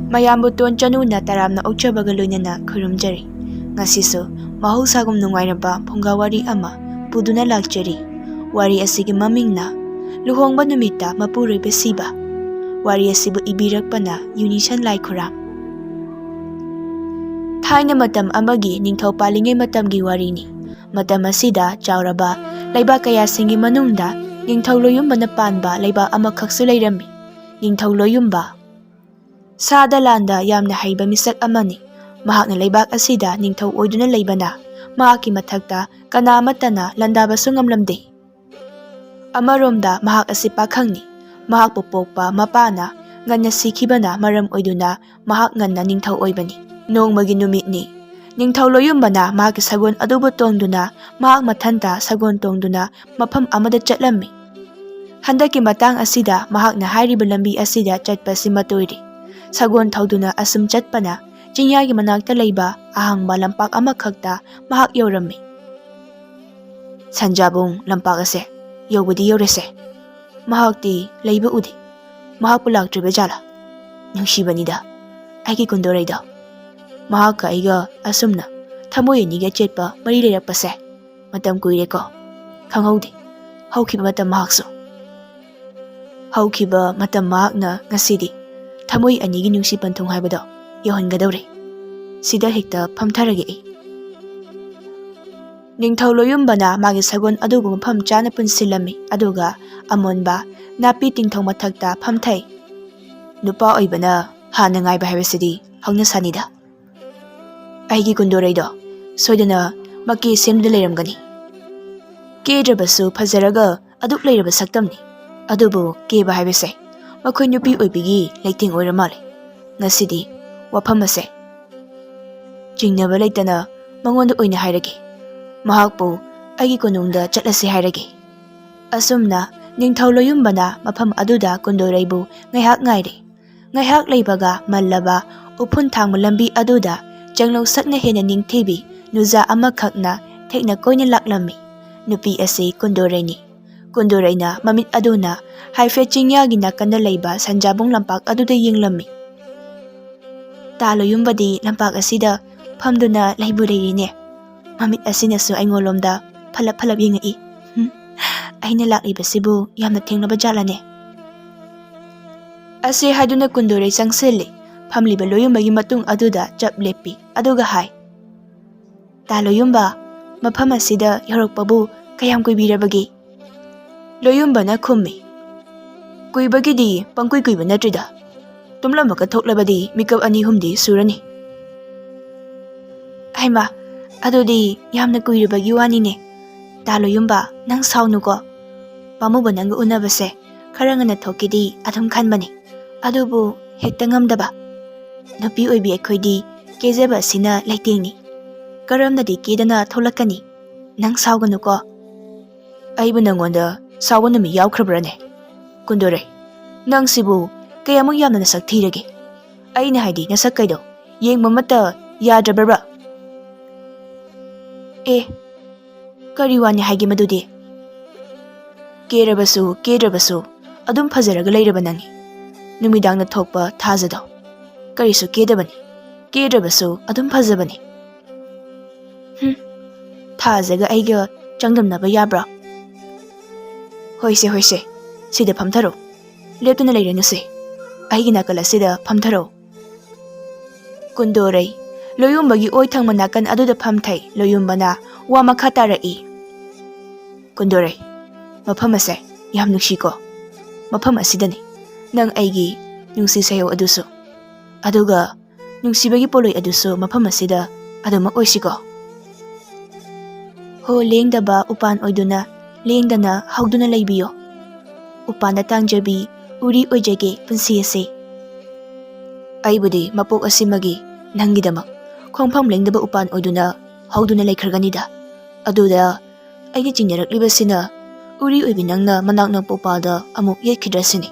ꯃꯌꯥꯝꯕꯨ ꯇꯣꯟ ꯆꯅꯨꯅ ꯇꯔꯥꯝꯅ ꯑꯣꯛꯆꯕꯒ ꯂꯣꯏꯅꯅ ꯈꯨꯔꯨꯝꯖꯔꯤ꯫ ꯉꯁꯤꯁꯨ ꯃꯍꯧꯁꯥꯒꯨꯝ ꯅꯨꯡꯉꯥꯏꯔꯕ ꯐꯨꯡꯒꯥ ꯋꯥꯔꯤ ꯑꯃ ꯄꯨꯗꯨꯅ ꯂꯥꯛꯆꯔꯤ꯫ ꯋꯥꯔꯤ ꯑꯁꯤꯒꯤ ꯃꯃꯤꯡꯅ ꯂꯨꯍꯣꯡꯕ ꯅꯨꯃꯤꯠꯇ ꯃꯄꯨꯔꯣꯏꯕ ꯁꯤꯕ꯫ ꯋꯥꯔꯤ ꯑꯁꯤꯕꯨ ꯏꯕꯤꯔꯛꯄꯅ ꯌꯨꯅꯤꯁꯟ ꯂꯥꯏꯈꯨꯔꯥꯝ꯫ ꯊꯥꯏꯅ ꯃꯇꯝ ꯑꯃꯒꯤ ꯅꯤꯡꯊꯧ ꯄꯥꯜꯂꯤꯉꯩ ꯃꯇꯝꯒꯤ ꯋꯥꯔꯤꯅꯤ꯫ ꯃꯇꯝ ꯑꯁꯤꯗ ꯆꯥꯎꯔꯕ ꯂꯩꯕꯥꯛ ꯀꯌꯥꯁꯤꯡꯒꯤ ꯃꯅꯨꯡꯗ ꯅꯤꯡꯊꯧ ꯂꯣꯌꯨꯝꯕꯅ ꯄꯥꯟꯕ ꯂꯩꯕꯥꯛ ꯑꯃꯈꯛꯁꯨ ꯂꯩꯔꯝꯃꯤ꯫ ꯅꯤꯡꯊꯧ ꯂꯣꯌꯨꯝꯕ ꯁꯥꯗ ꯂꯥꯟꯗ ꯌꯥꯝꯅ ꯍꯩꯕ ꯃꯤꯁꯛ ꯑꯃꯅꯤ꯫ ꯃꯍꯥꯛꯅ ꯂꯩꯕꯥꯛ ꯑꯁꯤꯗ ꯅꯤꯡꯊꯧ ꯑꯣꯏꯗꯨꯅ ꯂꯩꯕꯅ ꯃꯍꯥꯛꯀꯤ ꯃꯊꯛꯇ ꯀꯅꯥ ꯑꯃꯠꯇꯅ ꯂꯥꯟꯗꯥꯕꯁꯨ ꯉꯝꯂꯝꯗꯦ꯫ ꯑꯃꯔꯣꯝꯗ ꯃꯍꯥꯛ ꯑꯁꯤ ꯄꯥꯈꯪꯅꯤ꯫ ꯃꯍꯥꯛꯄꯨ ꯄꯣꯛꯄ ꯃꯄꯥꯅ ꯉꯟꯅ ꯁꯤꯈꯤꯕꯅ ꯃꯔꯝ ꯑꯣꯏꯗꯨꯅ ꯃꯍꯥꯛ ꯉꯟꯅ ꯅꯤꯡꯊꯧ ꯑꯣꯏꯕꯅꯤ꯫ ꯅꯣꯡꯃꯒꯤ ꯅꯨꯃꯤꯠꯅꯤ꯫ ꯅꯤꯡꯊꯧ ꯂꯣꯌꯨꯝꯕꯅ ꯃꯍꯥꯛꯀꯤ ꯁꯒꯣꯜ ꯑꯗꯨꯕꯨ ꯇꯣꯡꯗꯨꯅ ꯃꯍꯥꯛ ꯃꯊꯟꯇ ꯁꯒꯣꯜ ꯇꯣꯡꯗꯨꯅ ꯃꯐꯝ ꯑꯃꯗ ꯆꯠꯂꯝꯃꯤ꯫ ꯍꯟꯗꯛꯀꯤ ꯃꯇꯥꯡ ꯑꯁꯤꯗ ꯃꯍꯥꯛꯅ ꯍꯥꯏꯔꯤꯕ ꯂꯝꯕꯤ ꯑꯁꯤꯗ ꯆꯠꯄꯁꯤꯃ ꯇꯣꯏꯔꯤ꯫ ꯁꯒꯣꯜ ꯊꯧꯗꯨꯅ ꯑꯁꯨꯝ ꯆꯠꯄꯅ ꯆꯤꯡꯌꯥꯒꯤ ꯃꯅꯥꯛꯇ ꯂꯩꯕ ꯑꯍꯥꯡꯕ ꯂꯝꯄꯥꯛ ꯑꯃꯈꯛꯇ ꯃꯍꯥꯛ ꯌꯧꯔꯝꯃꯤ꯫ ꯁꯟꯖꯥꯕꯨꯡ ꯂꯝꯄꯥꯛ ꯑꯁꯦ ꯌꯧꯕꯗꯤ ꯌꯧꯔꯁꯦ꯫ ꯃꯍꯥꯛꯇꯤ ꯂꯩꯕ ꯎꯗꯦ꯫ ꯃꯍꯥꯛꯄꯨ ꯂꯥꯛꯇ꯭ꯔꯤꯕ ꯖꯥꯠꯂꯥ? ꯅꯨꯡꯁꯤꯕꯅꯤꯗ ꯑꯩꯒꯤ ꯀꯨꯟꯗꯣꯔꯩꯗꯣ꯫ ꯃꯍꯥꯛꯀ ꯑꯩꯒ ꯑꯁꯨꯝꯅ ꯊꯃꯣꯏ ꯑꯅꯤꯒ ꯆꯦꯠꯄ ꯃꯔꯤ ꯂꯩꯔꯛꯄꯁꯦ ꯃꯇꯝ ꯀꯨꯏꯔꯦꯀꯣ꯫ ꯈꯪꯍꯧꯗꯦ ꯍꯧꯈꯤꯕ ꯃꯇꯝ ꯃꯍꯥꯛꯁꯨ꯫ ꯍꯧꯈꯤꯕ ꯃꯇꯝ ꯃꯍꯥꯛꯅ ꯉꯁꯤꯗꯤ ꯊꯃꯣꯏ ꯑꯅꯤꯒꯤ ꯅꯨꯡꯁꯤ ꯄꯟꯊꯨꯡ ꯍꯥꯏꯕꯗꯣ ꯌꯧꯍꯟꯒꯗꯧꯔꯦ꯫ ꯁꯤꯗ ꯍꯦꯛꯇ ꯐꯝꯊꯔꯒꯦ ꯑꯩ꯫ ꯅꯤꯡꯊꯧ ꯂꯣꯌꯨꯝꯕꯅ ꯃꯥꯒꯤ ꯁꯒꯣꯜ ꯑꯗꯨꯕꯨ ꯃꯐꯝ ꯆꯥꯅ ꯄꯨꯟꯁꯤꯜꯂꯝꯃꯤ ꯑꯗꯨꯒ ꯑꯃꯣꯟꯕ ꯅꯥꯄꯤ ꯇꯤꯡꯊꯧ ꯃꯊꯛꯇ ꯐꯝꯊꯩ꯫ ꯅꯨꯄꯥ ꯑꯣꯏꯕꯅ ꯍꯥꯟꯅ ꯉꯥꯏꯕ ꯍꯥꯏꯕꯁꯤꯗꯤ ꯍꯧꯅꯁꯥꯅꯤꯗ꯫ ꯑꯩꯒꯤ ꯀꯨꯟꯗꯣꯔꯩꯗꯣ ꯁꯣꯏꯗꯅ ꯃꯀꯦ ꯁꯦꯝꯗꯨꯅ ꯂꯩꯔꯝꯒꯅꯤ꯫ ꯀꯦꯗ꯭ꯔꯕꯁꯨ ꯐꯖꯔꯒ ꯑꯗꯨꯛ ꯂꯩꯔꯕ ꯁꯛꯇꯝꯅꯤ꯫ ꯑꯗꯨꯕꯨ ꯀꯦꯕ ꯍꯥꯏꯕꯁꯦ ꯃꯈꯣꯏ ꯅꯨꯄꯤ ꯑꯣꯏꯕꯤꯒꯤ ꯂꯩꯇꯦꯡ ꯑꯣꯏꯔ ꯃꯥꯜꯂꯦ꯫ ꯉꯁꯤꯗꯤ ꯋꯥꯐꯝ ꯑꯁꯦ ꯆꯤꯡꯅꯕ ꯂꯩꯇꯅ ꯃꯉꯣꯟꯗ ꯑꯣꯏꯅ ꯍꯥꯏꯔꯒꯦ꯫ ꯃꯍꯥꯛꯄꯨ ꯑꯩꯒꯤ ꯀꯣꯅꯨꯡꯗ ꯆꯠꯂꯁꯤ ꯍꯥꯏꯔꯒꯦ꯫ ꯑꯁꯨꯝꯅ ꯅꯤꯡꯊꯧ ꯂꯣꯌꯨꯝꯕꯅ ꯃꯐꯝ ꯑꯗꯨꯗ ꯀꯨꯟꯗꯣꯔꯩꯕꯨ ꯉꯥꯏꯍꯥꯛ ꯉꯥꯏꯔꯦ꯫ ꯉꯥꯏꯍꯥꯛ ꯂꯩꯕꯒ ꯃꯜꯂꯕ ꯎꯐꯨꯟ ꯊꯥꯡꯕ ꯂꯝꯕꯤ ꯑꯗꯨꯗ ꯆꯪꯂꯧꯁꯛꯅ ꯍꯦꯟꯅ ꯅꯤꯡꯊꯤꯕꯤ ꯅꯨꯖꯥ ꯑꯃꯈꯛꯅ ꯊꯦꯛꯅ ꯀꯣꯏꯅ ꯂꯥꯛꯂꯝꯃꯤ꯫ ꯅꯨꯄꯤ ꯑꯁꯤ ꯀꯨꯟꯗꯣꯔꯩꯅꯤ꯫ ꯀꯨꯟꯗꯣꯔꯩꯅ ꯃꯃꯤꯠ ꯑꯗꯨꯅ ꯍꯥꯏꯐꯦꯠ ꯆꯤꯡꯌꯥꯒꯤ ꯅꯥꯀꯟꯗ ꯂꯩꯕ ꯁꯟꯖꯥꯕꯨꯡ ꯂꯝꯄꯥꯛ ꯑꯗꯨꯗ ꯌꯦꯡꯂꯝꯃꯤ꯫ ꯇꯥ ꯂꯣꯌꯨꯝꯕꯗꯤ ꯂꯝꯄꯥꯛ ꯑꯁꯤꯗ ꯐꯝꯗꯨꯅ ꯂꯩꯕꯨ ꯂꯩꯔꯤꯅꯦ꯫ ꯃꯃꯤꯠ ꯑꯁꯤꯅꯁꯨ ꯑꯩꯉꯣꯟꯂꯣꯝꯗ ꯐꯂꯞ ꯐꯂꯞ ꯌꯦꯡꯉꯛꯏ꯫ ꯑꯩꯅ ꯂꯥꯛꯂꯤꯕꯁꯤꯕꯨ ꯌꯥꯝꯅ ꯊꯦꯡꯅꯕ ꯖꯥꯠꯂꯅꯦ꯫ ꯑꯁꯤ ꯍꯥꯏꯗꯨꯅ ꯀꯨꯟꯗꯣꯔꯩ ꯆꯪꯁꯤꯜꯂꯤ꯫ ꯐꯝꯂꯤꯕ ꯂꯣꯌꯨꯝꯕꯒꯤ ꯃꯇꯨꯡ ꯑꯗꯨꯗ ꯆꯞ ꯂꯦꯞꯄꯤ ꯑꯗꯨꯒ ꯍꯥꯏ, ꯇꯥ ꯂꯣꯌꯨꯝꯕ, ꯃꯐꯝ ꯑꯁꯤꯗ ꯌꯧꯔꯛꯄꯕꯨ ꯀꯌꯥꯝ ꯀꯨꯏꯕꯤꯔꯕꯒꯦ? ꯂꯣꯌꯨꯝꯕꯅ ꯈꯨꯝꯃꯤ, ꯀꯨꯏꯕꯒꯤꯗꯤ ꯄꯪꯀꯨꯏ ꯀꯨꯏꯕ ꯅꯠꯇ꯭ꯔꯤꯗ꯫ ꯇꯨꯝꯂꯝꯕꯒ ꯊꯣꯛꯂꯕꯗꯤ ꯃꯤꯀꯞ 2-3ꯗꯤ ꯁꯨꯔꯅꯤ꯫ ꯍꯩꯃꯥ, ꯑꯗꯨꯗꯤ ꯌꯥꯝꯅ ꯀꯨꯏꯔꯕꯒꯤ ꯋꯥꯅꯤꯅꯦ꯫ ꯇꯥ ꯂꯣꯌꯨꯝꯕ, ꯅꯪ ꯁꯥꯎꯅꯨꯀꯣ꯫ ꯄꯥꯝꯃꯨꯕ ꯅꯪꯒ ꯎꯅꯕꯁꯦ ꯈꯔ ꯉꯟꯅ ꯊꯣꯛꯀꯦꯗꯤ ꯑꯗꯨꯝ ꯈꯟꯕꯅꯤ꯫ ꯑꯗꯨꯕꯨ ꯍꯦꯛꯇ ꯉꯝꯗꯕ꯫ ꯅꯨꯄꯤ ꯑꯣꯏꯕꯤ ꯑꯩꯈꯣꯏꯗꯤ ꯀꯦꯖꯕ ꯑꯁꯤꯅ ꯂꯩꯇꯦꯡꯅꯤ꯫ ꯀꯔꯝꯅꯗꯤ ꯀꯦꯗꯅ ꯊꯣꯛꯂꯛꯀꯅꯤ? ꯅꯪ ꯁꯥꯎꯒꯅꯨꯀꯣ꯫ ꯑꯩꯕꯨ ꯅꯪꯉꯣꯟꯗ ꯁꯥꯎꯕ ꯅꯨꯃꯤꯠ ꯌꯥꯎꯈ꯭ꯔꯕ꯭ꯔꯅꯦ? ꯀꯨꯟꯗꯣꯔꯩ, ꯅꯪꯁꯤꯕꯨ ꯀꯌꯥꯃꯨꯛ ꯌꯥꯝꯅ ꯅꯁꯛ ꯊꯤꯔꯒꯦ? ꯑꯩꯅ ꯍꯥꯏꯗꯤ ꯅꯁꯛ ꯀꯩꯗꯣ ꯌꯦꯡꯕ ꯑꯃꯠꯇ ꯌꯥꯗ꯭ꯔꯕ꯭ꯔꯥ? ꯑꯦ, ꯀꯔꯤ ꯋꯥꯅꯤ ꯍꯥꯏꯒꯦ ꯃꯗꯨꯗꯤ? ꯀꯦꯔꯕꯁꯨ ꯀꯦꯗ꯭ꯔꯕꯁꯨ ꯑꯗꯨꯝ ꯐꯖꯔꯒ ꯂꯩꯔꯕ ꯅꯪꯅꯤ꯫ ꯅꯨꯃꯤꯗꯥꯡꯗ ꯊꯣꯛꯄ ꯊꯥꯖꯗꯣ ꯀꯔꯤꯁꯨ ꯀꯦꯗꯕꯅꯤ꯫ ꯀꯦꯗ꯭ꯔꯕꯁꯨ ꯑꯗꯨꯝ ꯐꯖꯕꯅꯤ꯫ ꯊꯥꯖꯒ ꯑꯩꯒ ꯆꯥꯡꯗꯝꯅꯕ ꯌꯥꯕ꯭ꯔꯥ? ꯍꯣꯏꯁꯦ ꯍꯣꯏꯁꯦ, ꯁꯤꯗ ꯐꯝꯊꯔꯣ꯫ ꯂꯦꯞꯇꯨꯅ ꯂꯩꯔꯅꯨꯁꯦ꯫ ꯑꯩꯒꯤ ꯅꯥꯀꯜ ꯑꯁꯤꯗ ꯐꯝꯊꯔꯣ꯫ ꯀꯨꯟꯗꯣꯔꯩ ꯂꯣꯌꯨꯝꯕꯒꯤ ꯑꯣꯏ ꯊꯪꯕ ꯅꯥꯀꯟ ꯑꯗꯨꯗ ꯐꯝꯊꯩ꯫ ꯂꯣꯌꯨꯝꯕꯅ ꯋꯥ ꯃꯈꯥ ꯇꯥꯔꯛꯏ, ꯀꯨꯟꯗꯣꯔꯩ, ꯃꯐꯝ ꯑꯁꯦ ꯌꯥꯝ ꯅꯨꯡꯁꯤꯀꯣ꯫ ꯃꯐꯝ ꯑꯁꯤꯗꯅꯤ ꯅꯪ ꯑꯩꯒꯤ ꯅꯨꯡꯁꯤ ꯁꯩꯌꯧ ꯑꯗꯨꯁꯨ, ꯑꯗꯨꯒ ꯅꯨꯡꯁꯤꯕꯒꯤ ꯄꯣꯠꯂꯣꯏ ꯑꯗꯨꯁꯨ ꯃꯐꯝ ꯑꯁꯤꯗ ꯑꯗꯨꯃꯛ ꯑꯣꯏꯁꯤꯀꯣ꯫ ꯍꯣ ꯂꯦꯡꯗꯕ ꯎꯄꯥꯟ ꯑꯣꯏꯗꯨꯅ ꯂꯦꯡꯗꯅ ꯍꯧꯗꯨꯅ ꯂꯩꯕꯤꯌꯣ꯫ ꯎꯄꯥꯟꯗ ꯇꯥꯡꯖꯕꯤ ꯎꯔꯤ ꯑꯣꯏꯖꯒꯦ ꯄꯨꯟꯁꯤ ꯑꯁꯤ꯫ ꯑꯩꯕꯨꯗꯤ ꯃꯄꯣꯛ ꯑꯁꯤꯃꯒꯤ ꯅꯪꯒꯤꯗꯃꯛ ꯈꯣꯡꯐꯝ ꯂꯦꯡꯗꯕ ꯎꯄꯥꯟ ꯑꯣꯏꯗꯨꯅ ꯍꯧꯗꯨꯅ ꯂꯩꯈ꯭ꯔꯒꯅꯤꯗ꯫ ꯑꯗꯨꯗ ꯑꯩꯒꯤ ꯆꯤꯡꯅꯔꯛꯂꯤꯕꯁꯤꯅ ꯎꯔꯤ ꯑꯣꯏꯕꯤ ꯅꯪꯅ ꯃꯅꯥꯛ ꯅꯛꯄ ꯎꯄꯥꯜꯗ ꯑꯃꯨꯛ ꯌꯦꯠꯈꯤꯗ꯭ꯔꯁꯤꯅꯤ꯫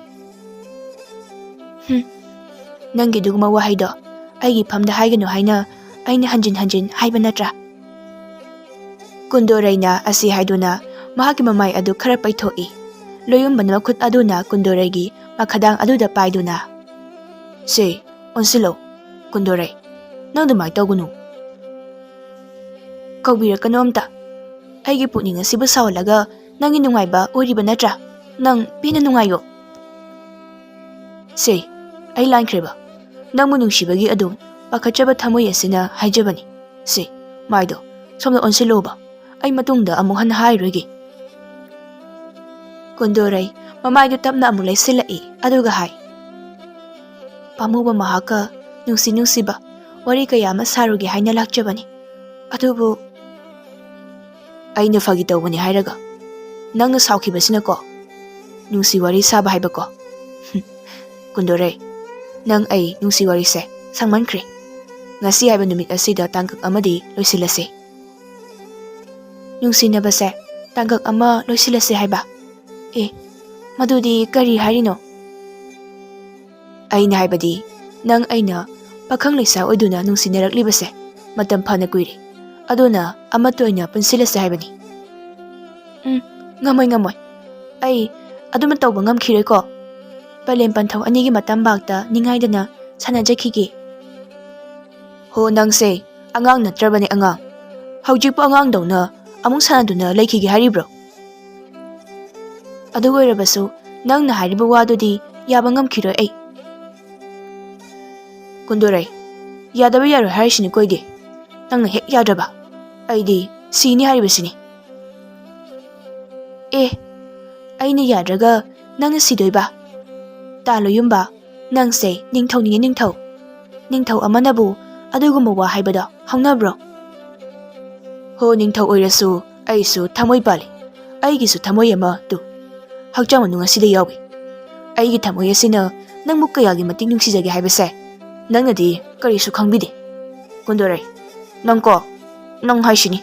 ꯅꯪꯒꯤ ꯑꯗꯨꯒꯨꯝꯕ ꯋꯥꯍꯩꯗꯣ ꯑꯩꯒꯤ ꯐꯝꯗ ꯍꯥꯏꯒꯅꯨ ꯍꯥꯏꯅ ꯑꯩꯅ ꯍꯟꯖꯤꯟ ꯍꯟꯖꯤꯟ ꯍꯥꯏꯕ ꯅꯠꯇ꯭ꯔꯥ? ꯀꯨꯟꯗꯣꯔꯩꯅ ꯑꯁꯤ ꯍꯥꯏꯗꯨꯅ ꯃꯍꯥꯛꯀꯤ ꯃꯃꯥꯏ ꯑꯗꯨ ꯈꯔ ꯄꯩꯊꯣꯛꯏ꯫ ꯂꯣꯌꯨꯝꯕꯅ ꯃꯈꯨꯠ ꯑꯗꯨꯅ ꯀꯨꯟꯗꯣꯔꯩꯒꯤ ꯃꯈꯥꯗꯥꯡ ꯑꯗꯨꯗ ꯄꯥꯏꯗꯨꯅ, ꯁꯦ ꯑꯣꯟꯁꯤꯜꯂꯣ ꯀꯨꯟꯗꯣꯔꯩ ꯅꯪ ꯑꯗꯨꯃꯥꯏꯅ ꯇꯧꯒꯅꯨ ꯀꯧꯕꯤꯔꯛꯀꯅꯣ ꯑꯝꯇ ꯑꯩꯒꯤ ꯄꯨꯛꯅꯤꯡ ꯑꯁꯤꯕꯨ ꯁꯥꯎꯍꯜꯂꯒ ꯅꯪꯒꯤ ꯅꯨꯡꯉꯥꯏꯕ ꯑꯣꯏꯔꯤꯕ ꯅꯠꯇ꯭ꯔꯥ ꯅꯪ ꯄꯦꯟꯅ ꯅꯨꯡꯉꯥꯏꯌꯣ ꯁꯦ ꯑꯩ ꯂꯥꯟꯈ꯭ꯔꯦꯕ ꯅꯪꯕꯨ ꯅꯨꯡꯁꯤꯕꯒꯤ ꯑꯗꯨꯝ ꯄꯥꯈꯠꯆꯕ ꯊꯃꯣꯏ ꯑꯁꯤꯅ ꯍꯥꯏꯖꯕꯅꯤ ꯁꯦ ꯃꯥꯏꯗꯣ ꯁꯣꯝꯗ ꯑꯣꯟꯁꯤꯜꯂꯣꯕ ꯑꯩ ꯃꯇꯨꯡꯗ ꯑꯃꯨꯛ ꯍꯟꯅ ꯍꯥꯏꯔꯣꯏꯒꯦ ꯀꯨꯟꯗꯣꯔꯩ ꯃꯃꯥꯏꯗꯨ ꯇꯞꯅ ꯑꯃꯨꯛ ꯂꯩꯁꯤꯜꯂꯛꯏ ꯑꯗꯨꯒ ꯍꯥꯏ ꯄꯥꯝꯃꯨꯕ ꯃꯍꯥꯛꯀ ꯅꯨꯡꯁꯤꯕ ꯋꯥꯔꯤ ꯀꯌꯥ ꯑꯃ ꯁꯥꯔꯨꯒꯦ ꯍꯥꯏꯅ ꯂꯥꯛꯆꯕꯅꯤ ꯑꯗꯨꯕꯨ ꯑꯩꯅ ꯐꯥꯒꯤ ꯇꯧꯕꯅꯤ ꯍꯥꯏꯔꯒ ꯅꯪꯅ ꯁꯥꯎꯈꯤꯕꯁꯤꯅꯀꯣ ꯅꯨꯡꯁꯤ ꯋꯥꯔꯤ ꯁꯥꯕ ꯍꯥꯏꯕꯀꯣ ꯀꯨꯟꯗꯣꯔꯩ ꯅꯪ ꯑꯩ ꯅꯨꯡꯁꯤ ꯋꯥꯔꯤꯁꯦ ꯁꯪꯃꯟꯈ꯭ꯔꯦ ꯉꯁꯤ ꯍꯥꯏꯕ ꯅꯨꯃꯤꯠ ꯑꯁꯤꯗ ꯇꯥꯡꯀꯛ ꯑꯃꯗꯤ ꯂꯣꯏꯁꯤꯜꯂꯁꯤ ꯅꯨꯡꯁꯤꯅꯕꯁꯦ ꯇꯥꯡꯀꯛ ꯑꯃ ꯂꯣꯏꯁꯤꯜꯂꯁꯤ ꯍꯥꯏꯕ ꯃꯗꯨꯗꯤ ꯀꯔꯤ ꯍꯥꯏꯔꯤꯅꯣ ꯑꯩꯅ ꯍꯥꯏꯕꯗꯤ ꯅꯪ ꯑꯩꯅ ꯄꯥꯈꯪ ꯂꯩꯁꯥ ꯑꯣꯏꯗꯨꯅ ꯅꯨꯡꯁꯤꯅꯔꯛꯂꯤꯕꯁꯦ ꯃꯇꯝ ꯐꯅ ꯀꯨꯏꯔꯦ ꯑꯗꯨꯅ ꯑꯃꯠꯇ ꯑꯣꯏꯅ ꯄꯨꯟꯁꯤꯜꯂꯁꯤ ꯍꯥꯏꯕꯅꯤ ꯉꯝꯃꯣꯏ ꯑꯩ ꯑꯗꯨꯃ ꯇꯧꯕ ꯉꯝꯈꯤꯔꯣꯏꯀꯣ ꯄꯂꯦꯝ ꯄꯟꯊꯧ ꯑꯅꯤꯒꯤ ꯃꯇꯝꯕꯥꯛꯇ ꯅꯤꯡꯉꯥꯏꯗꯅ ꯁꯥꯟꯅꯖꯈꯤꯒꯦ ꯍꯣ ꯅꯪꯁꯦ ꯑꯉꯥꯡ ꯅꯠꯇ꯭ꯔꯕꯅꯦ ꯑꯉꯥꯡ ꯍꯧꯖꯤꯛꯄꯨ ꯑꯉꯥꯡꯗꯧꯅ ꯑꯃꯨꯛ ꯁꯥꯟꯅꯗꯨꯅ ꯂꯩꯈꯤꯒꯦ ꯍꯥꯏꯔꯤꯕ꯭ꯔꯣ ꯑꯗꯨ ꯑꯣꯏꯔꯕꯁꯨ ꯅꯪꯅ ꯍꯥꯏꯔꯤꯕ ꯋꯥꯗꯨꯗꯤ ꯌꯥꯕ ꯉꯝꯈꯤꯔꯣꯏ ꯑꯩ ꯀꯨꯟꯗꯣꯔꯩ ꯌꯥꯗꯕ ꯌꯥꯔꯣꯏ ꯍꯥꯏꯔꯤꯁꯤꯅꯤ ꯀꯣꯏꯗꯦ ꯅꯪꯅ ꯍꯦꯛ ꯌꯥꯗ꯭ꯔꯕ ꯑꯩꯗꯤ ꯁꯤꯅꯤ ꯍꯥꯏꯔꯤꯕꯁꯤꯅꯤ ꯑꯩꯅ ꯌꯥꯗ꯭ꯔꯒ ꯅꯪꯅ ꯁꯤꯗꯣꯏꯕ ꯇꯥꯂꯣ ꯌꯨꯝꯕ ꯅꯪꯁꯦ ꯅꯤꯡꯊꯧꯅꯤꯅꯦ ꯅꯤꯡꯊꯧ ꯑꯃꯅꯕꯨ ꯑꯗꯨꯒꯨꯝꯕ ꯋꯥ ꯍꯥꯏꯕꯗꯣ ꯍꯧꯅꯕ꯭ꯔꯣ ꯍꯣ ꯅꯤꯡꯊꯧ ꯑꯣꯏꯔꯁꯨ ꯑꯩꯁꯨ ꯊꯃꯣꯏ ꯄꯥꯜꯂꯤ ꯑꯩꯒꯤꯁꯨ ꯊꯃꯣꯏ ꯑꯃ ꯍꯛꯆꯥꯡ ꯃꯅꯨꯡ ꯑꯁꯤꯗ ꯌꯥꯎꯏ ꯑꯩꯒꯤ ꯊꯃꯣꯏ ꯑꯁꯤꯅ ꯅꯪꯕꯨ ꯀꯌꯥꯒꯤ ꯃꯇꯤꯛ ꯅꯨꯡꯁꯤꯖꯒꯦ ꯍꯥꯏꯕꯁꯦ ꯅꯪꯅꯗꯤ ꯀꯔꯤꯁꯨ ꯈꯪꯕꯤꯗꯦ ꯀꯨꯟꯗꯣꯔꯩ ꯅꯪ ꯍꯥꯏꯁꯤꯅꯤ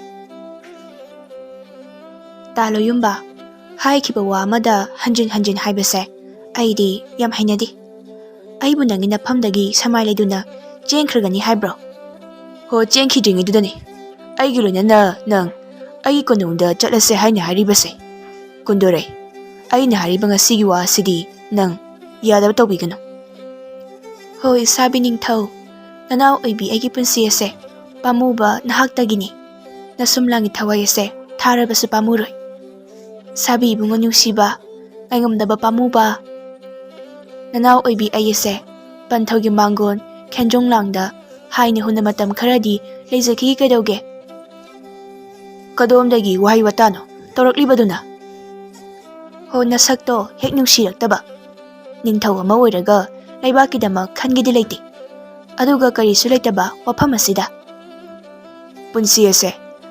ꯇꯥꯂꯣ ꯌꯨꯝꯕ ꯍꯥꯏꯈꯤꯕ ꯋꯥ ꯑꯃꯗ ꯍꯟꯖꯤꯟ ꯍꯥꯏꯕꯁꯦ ꯑꯩꯗꯤ ꯌꯥꯝ ꯍꯩꯅꯗꯦ ꯑꯩꯕꯨ ꯅꯪꯒꯤ ꯅꯐꯝꯗꯒꯤ ꯁꯃꯥꯏ ꯂꯩꯗꯨꯅ ꯆꯦꯟꯈ꯭ꯔꯒꯅꯤ ꯍꯥꯏꯕ꯭ꯔꯣ ꯍꯣ ꯆꯦꯟꯈꯤꯗ꯭ꯔꯤꯉꯩꯗꯨꯗꯅꯤ ꯑꯩꯒꯤ ꯂꯣꯏꯅꯅ ꯅꯪ ꯑꯩꯒꯤ ꯀꯣꯅꯨꯡꯗ ꯆꯠꯂꯁꯦ ꯍꯥꯏꯅ ꯍꯥꯏꯔꯤꯕꯁꯦ ꯀꯨꯟꯗꯣꯔꯩ ꯑꯩꯅ ꯍꯥꯏꯔꯤꯕ ꯉꯁꯤꯒꯤ ꯋꯥ ꯑꯁꯤꯗꯤ ꯅꯪ ꯌꯥꯗꯕ ꯇꯧꯕꯤꯒꯅꯨ ꯍꯣ ꯏꯁꯥꯕꯤ ꯅꯤꯡꯊꯧ ꯅꯅꯥꯎ ꯑꯣꯏꯕꯤ ꯑꯩꯒꯤ ꯄꯨꯟꯁꯤ ꯑꯁꯦ ꯄꯥꯝꯃꯨꯕ ꯅꯍꯥꯛꯇꯒꯤꯅꯤ ꯅꯁꯨꯝꯂꯥꯡꯒꯤ ꯊꯋꯥꯏ ꯑꯁꯦ ꯊꯥꯔꯕꯁꯨ ꯄꯥꯝꯃꯨꯔꯣꯏ ꯁꯥꯕꯤ ꯏꯕꯨꯡꯉꯣ ꯅꯨꯡꯁꯤꯕ ꯉꯥꯏꯉꯝꯗꯕ ꯄꯥꯝꯃꯨꯕ ꯅꯅꯥꯎ ꯑꯣꯏꯕꯤ ꯑꯩ ꯑꯁꯦ ꯄꯟꯊꯧꯒꯤ ꯃꯥꯡꯒꯣꯟ ꯈꯦꯟꯖꯣꯡꯂꯥꯡꯗ ꯍꯥꯏꯅ ꯍꯨꯟꯅ ꯃꯇꯝ ꯈꯔꯗꯤ ꯂꯩꯖꯈꯤꯒꯦ ꯀꯩꯗꯧꯒꯦ ꯀꯗꯣꯝꯗꯒꯤ ꯋꯥꯍꯩ ꯋꯥꯇꯥꯅꯣ ꯇꯧꯔꯛꯂꯤꯕꯗꯨꯅ ꯍꯣ ꯅꯁꯛꯇꯣ ꯍꯦꯛ ꯅꯨꯡꯁꯤꯔꯛꯇꯕ ꯅꯤꯡꯊꯧ ꯑꯃ ꯑꯣꯏꯔꯒ ꯂꯩꯕꯥꯛꯀꯤꯗꯃꯛ ꯈꯟꯒꯦꯗꯤ ꯂꯩꯇꯦ ꯑꯗꯨꯒ ꯀꯔꯤꯁꯨ ꯂꯩꯇꯕ ꯋꯥꯐꯝ ꯑꯁꯤꯗ ꯄꯨꯟꯁꯤ ꯑꯁꯦ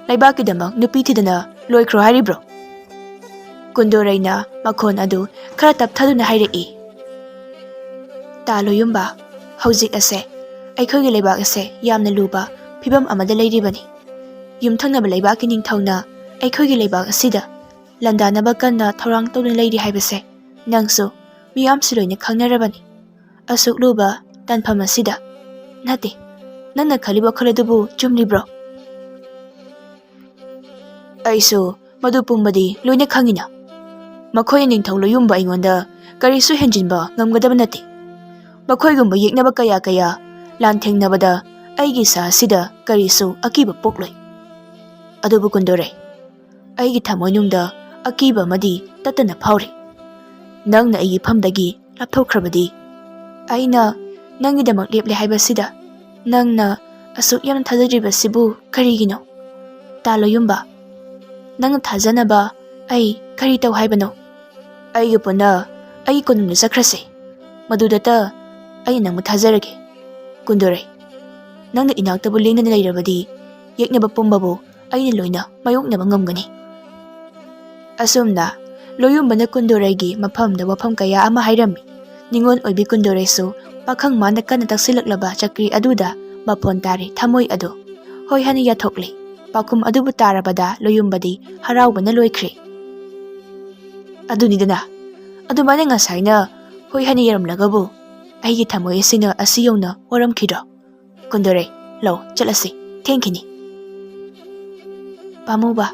ꯂꯩꯕꯥꯛꯀꯤꯗꯃꯛ ꯅꯨꯄꯤ ꯊꯤꯗꯅ ꯂꯣꯏꯈ꯭ꯔꯣ ꯍꯥꯏꯔꯤꯕ꯭ꯔꯣ ꯀꯨꯟꯗꯣꯔꯩꯅ ꯃꯈꯣꯟ ꯑꯗꯨ ꯈꯔ ꯇꯞꯊꯗꯨꯅ ꯍꯥꯏꯔꯛꯏ ꯇꯥꯂꯣ ꯌꯨꯝꯕ ꯍꯧꯖꯤꯛ ꯑꯁꯦ ꯑꯩꯈꯣꯏꯒꯤ ꯂꯩꯕꯥꯛ ꯑꯁꯦ ꯌꯥꯝꯅ ꯂꯨꯕ ꯐꯤꯕꯝ ꯑꯃꯗ ꯂꯩꯔꯤꯕꯅꯤ ꯌꯨꯝꯊꯪꯅꯕ ꯂꯩꯕꯥꯛꯀꯤ ꯅꯤꯡꯊꯧꯅ ꯑꯩꯈꯣꯏꯒꯤ ꯂꯩꯕꯥꯛ ꯑꯁꯤꯗ ꯂꯥꯟꯗꯥꯅꯕ ꯀꯟꯅ ꯊꯧꯔꯥꯡ ꯇꯧꯗꯨꯅ ꯂꯩꯔꯤ ꯍꯥꯏꯕꯁꯦ ꯅꯪꯁꯨ ꯃꯤꯌꯥꯝꯁꯨ ꯂꯣꯏꯅ ꯈꯪꯅꯔꯕꯅꯤ ꯑꯁꯨꯛ ꯂꯨꯕ ꯇꯥꯟꯐꯝ ꯑꯁꯤꯗ ꯅꯠꯇꯦ ꯅꯪꯅ ꯈꯜꯂꯤꯕ ꯋꯥꯈꯜ ꯑꯗꯨꯕꯨ ꯆꯨꯝꯂꯤꯕ꯭ꯔꯣ ꯑꯩꯁꯨ ꯃꯗꯨ ꯄꯨꯝꯕꯗꯤ ꯂꯣꯏꯅ ꯈꯪꯏꯅ ꯃꯈꯣꯏꯅ ꯅꯤꯡꯊꯧ ꯂꯣꯌꯨꯝꯕ ꯑꯩꯉꯣꯟꯗ ꯀꯔꯤꯁꯨ ꯍꯦꯟꯖꯤꯟꯕ ꯉꯝꯒꯗꯕ ꯅꯠꯇꯦ ꯃꯈꯣꯏꯒꯨꯝꯕ ꯌꯦꯛꯅꯕ ꯀꯌꯥ ꯂꯥꯟꯊꯦꯡꯅꯕꯗ ꯑꯩꯒꯤ ꯏꯁꯥ ꯑꯁꯤꯗ ꯀꯔꯤꯁꯨ ꯑꯀꯤꯕ ꯄꯣꯛꯂꯣꯏ ꯑꯗꯨꯕꯨ ꯀꯨꯟꯗꯣꯔꯩ ꯑꯩꯒꯤ ꯊꯃꯣꯏꯅꯨꯡꯗ ꯑꯀꯤꯕ ꯑꯃꯗꯤ ꯇꯠꯇꯅ ꯐꯥꯎꯔꯤ ꯅꯪꯅ ꯑꯩꯒꯤ ꯐꯝꯗꯒꯤ ꯂꯥꯞꯊꯣꯛꯈ꯭ꯔꯕꯗꯤ ꯑꯩꯅ ꯅꯪꯒꯤꯗꯃꯛ ꯂꯦꯞꯂꯦ ꯍꯥꯏꯕꯁꯤꯗ ꯅꯪꯅ ꯑꯁꯨꯛ ꯌꯥꯝꯅ ꯊꯥꯖꯗ꯭ꯔꯤꯕꯁꯤꯕꯨ ꯀꯔꯤꯒꯤꯅꯣ ꯇꯥꯂꯣ ꯌꯨꯝꯕ ꯅꯪꯅ ꯊꯥꯖꯅꯕ ꯑꯩ ꯀꯔꯤ ꯇꯧ ꯍꯥꯏꯕꯅꯣ ꯑꯩꯒ ꯄꯨꯟꯅ ꯑꯩꯒꯤ ꯀꯣꯅꯨꯡꯗ ꯆꯠꯈ꯭ꯔꯁꯤ ꯃꯗꯨꯗꯇ ꯑꯩꯅ ꯅꯪꯕꯨ ꯊꯥꯖꯔꯒꯦ ꯀꯨꯟꯗꯣꯔꯩ ꯅꯪꯅ ꯏꯅꯥꯛꯇꯕꯨ ꯂꯦꯡꯗꯅ ꯂꯩꯔꯕꯗꯤ ꯌꯦꯛꯅꯕ ꯄꯨꯝꯕꯕꯨ ꯑꯩꯅ ꯂꯣꯏꯅ ꯃꯥꯌꯣꯛꯅꯕ ꯉꯝꯒꯅꯤ ꯑꯁꯨꯝꯅ ꯂꯣꯌꯨꯝꯕꯅ ꯀꯨꯟꯗꯣꯔꯩꯒꯤ ꯃꯐꯝꯗ ꯋꯥꯐꯝ ꯀꯌꯥ ꯑꯃ ꯍꯥꯏꯔꯝꯃꯤ ꯅꯤꯡꯉꯣꯜ ꯑꯣꯏꯕꯤ ꯀꯨꯟꯗꯣꯔꯩꯁꯨ ꯄꯥꯈꯪ ꯃꯥꯅ ꯀꯟꯅ ꯇꯛꯁꯤꯜꯂꯛꯂꯕ ꯆꯀ꯭ꯔꯤ ꯑꯗꯨꯗ ꯃꯐꯣꯟ ꯇꯥꯔꯤ ꯊꯃꯣꯏ ꯑꯗꯨ ꯍꯣꯏ ꯍꯥꯏꯅ ꯌꯥꯊꯣꯛꯂꯤ ꯄꯥꯎꯈꯨꯝ ꯑꯗꯨꯕꯨ ꯇꯥꯔꯕꯗ ꯂꯣꯌꯨꯝꯕꯗꯤ ꯍꯔꯥꯎꯕꯅ ꯂꯣꯏꯈ꯭ꯔꯦ ꯑꯗꯨꯅꯤꯗꯅ ꯑꯗꯨꯃꯥꯏꯅ ꯉꯁꯥꯏꯅ ꯍꯣꯏ ꯍꯥꯏꯅ ꯌꯥꯔꯝꯂꯒꯕꯨ ꯑꯩꯒꯤ ꯊꯃꯣꯏ ꯑꯁꯤꯅ ꯑꯁꯤ ꯌꯧꯅ ꯋꯥꯔꯝꯈꯤꯗ꯭ꯔꯣ ꯀꯨꯟꯗꯣꯔꯩ ꯂꯧ ꯆꯠꯂꯁꯤ ꯊꯦꯡꯈꯤꯅꯤ ꯄꯥꯝꯃꯨꯕ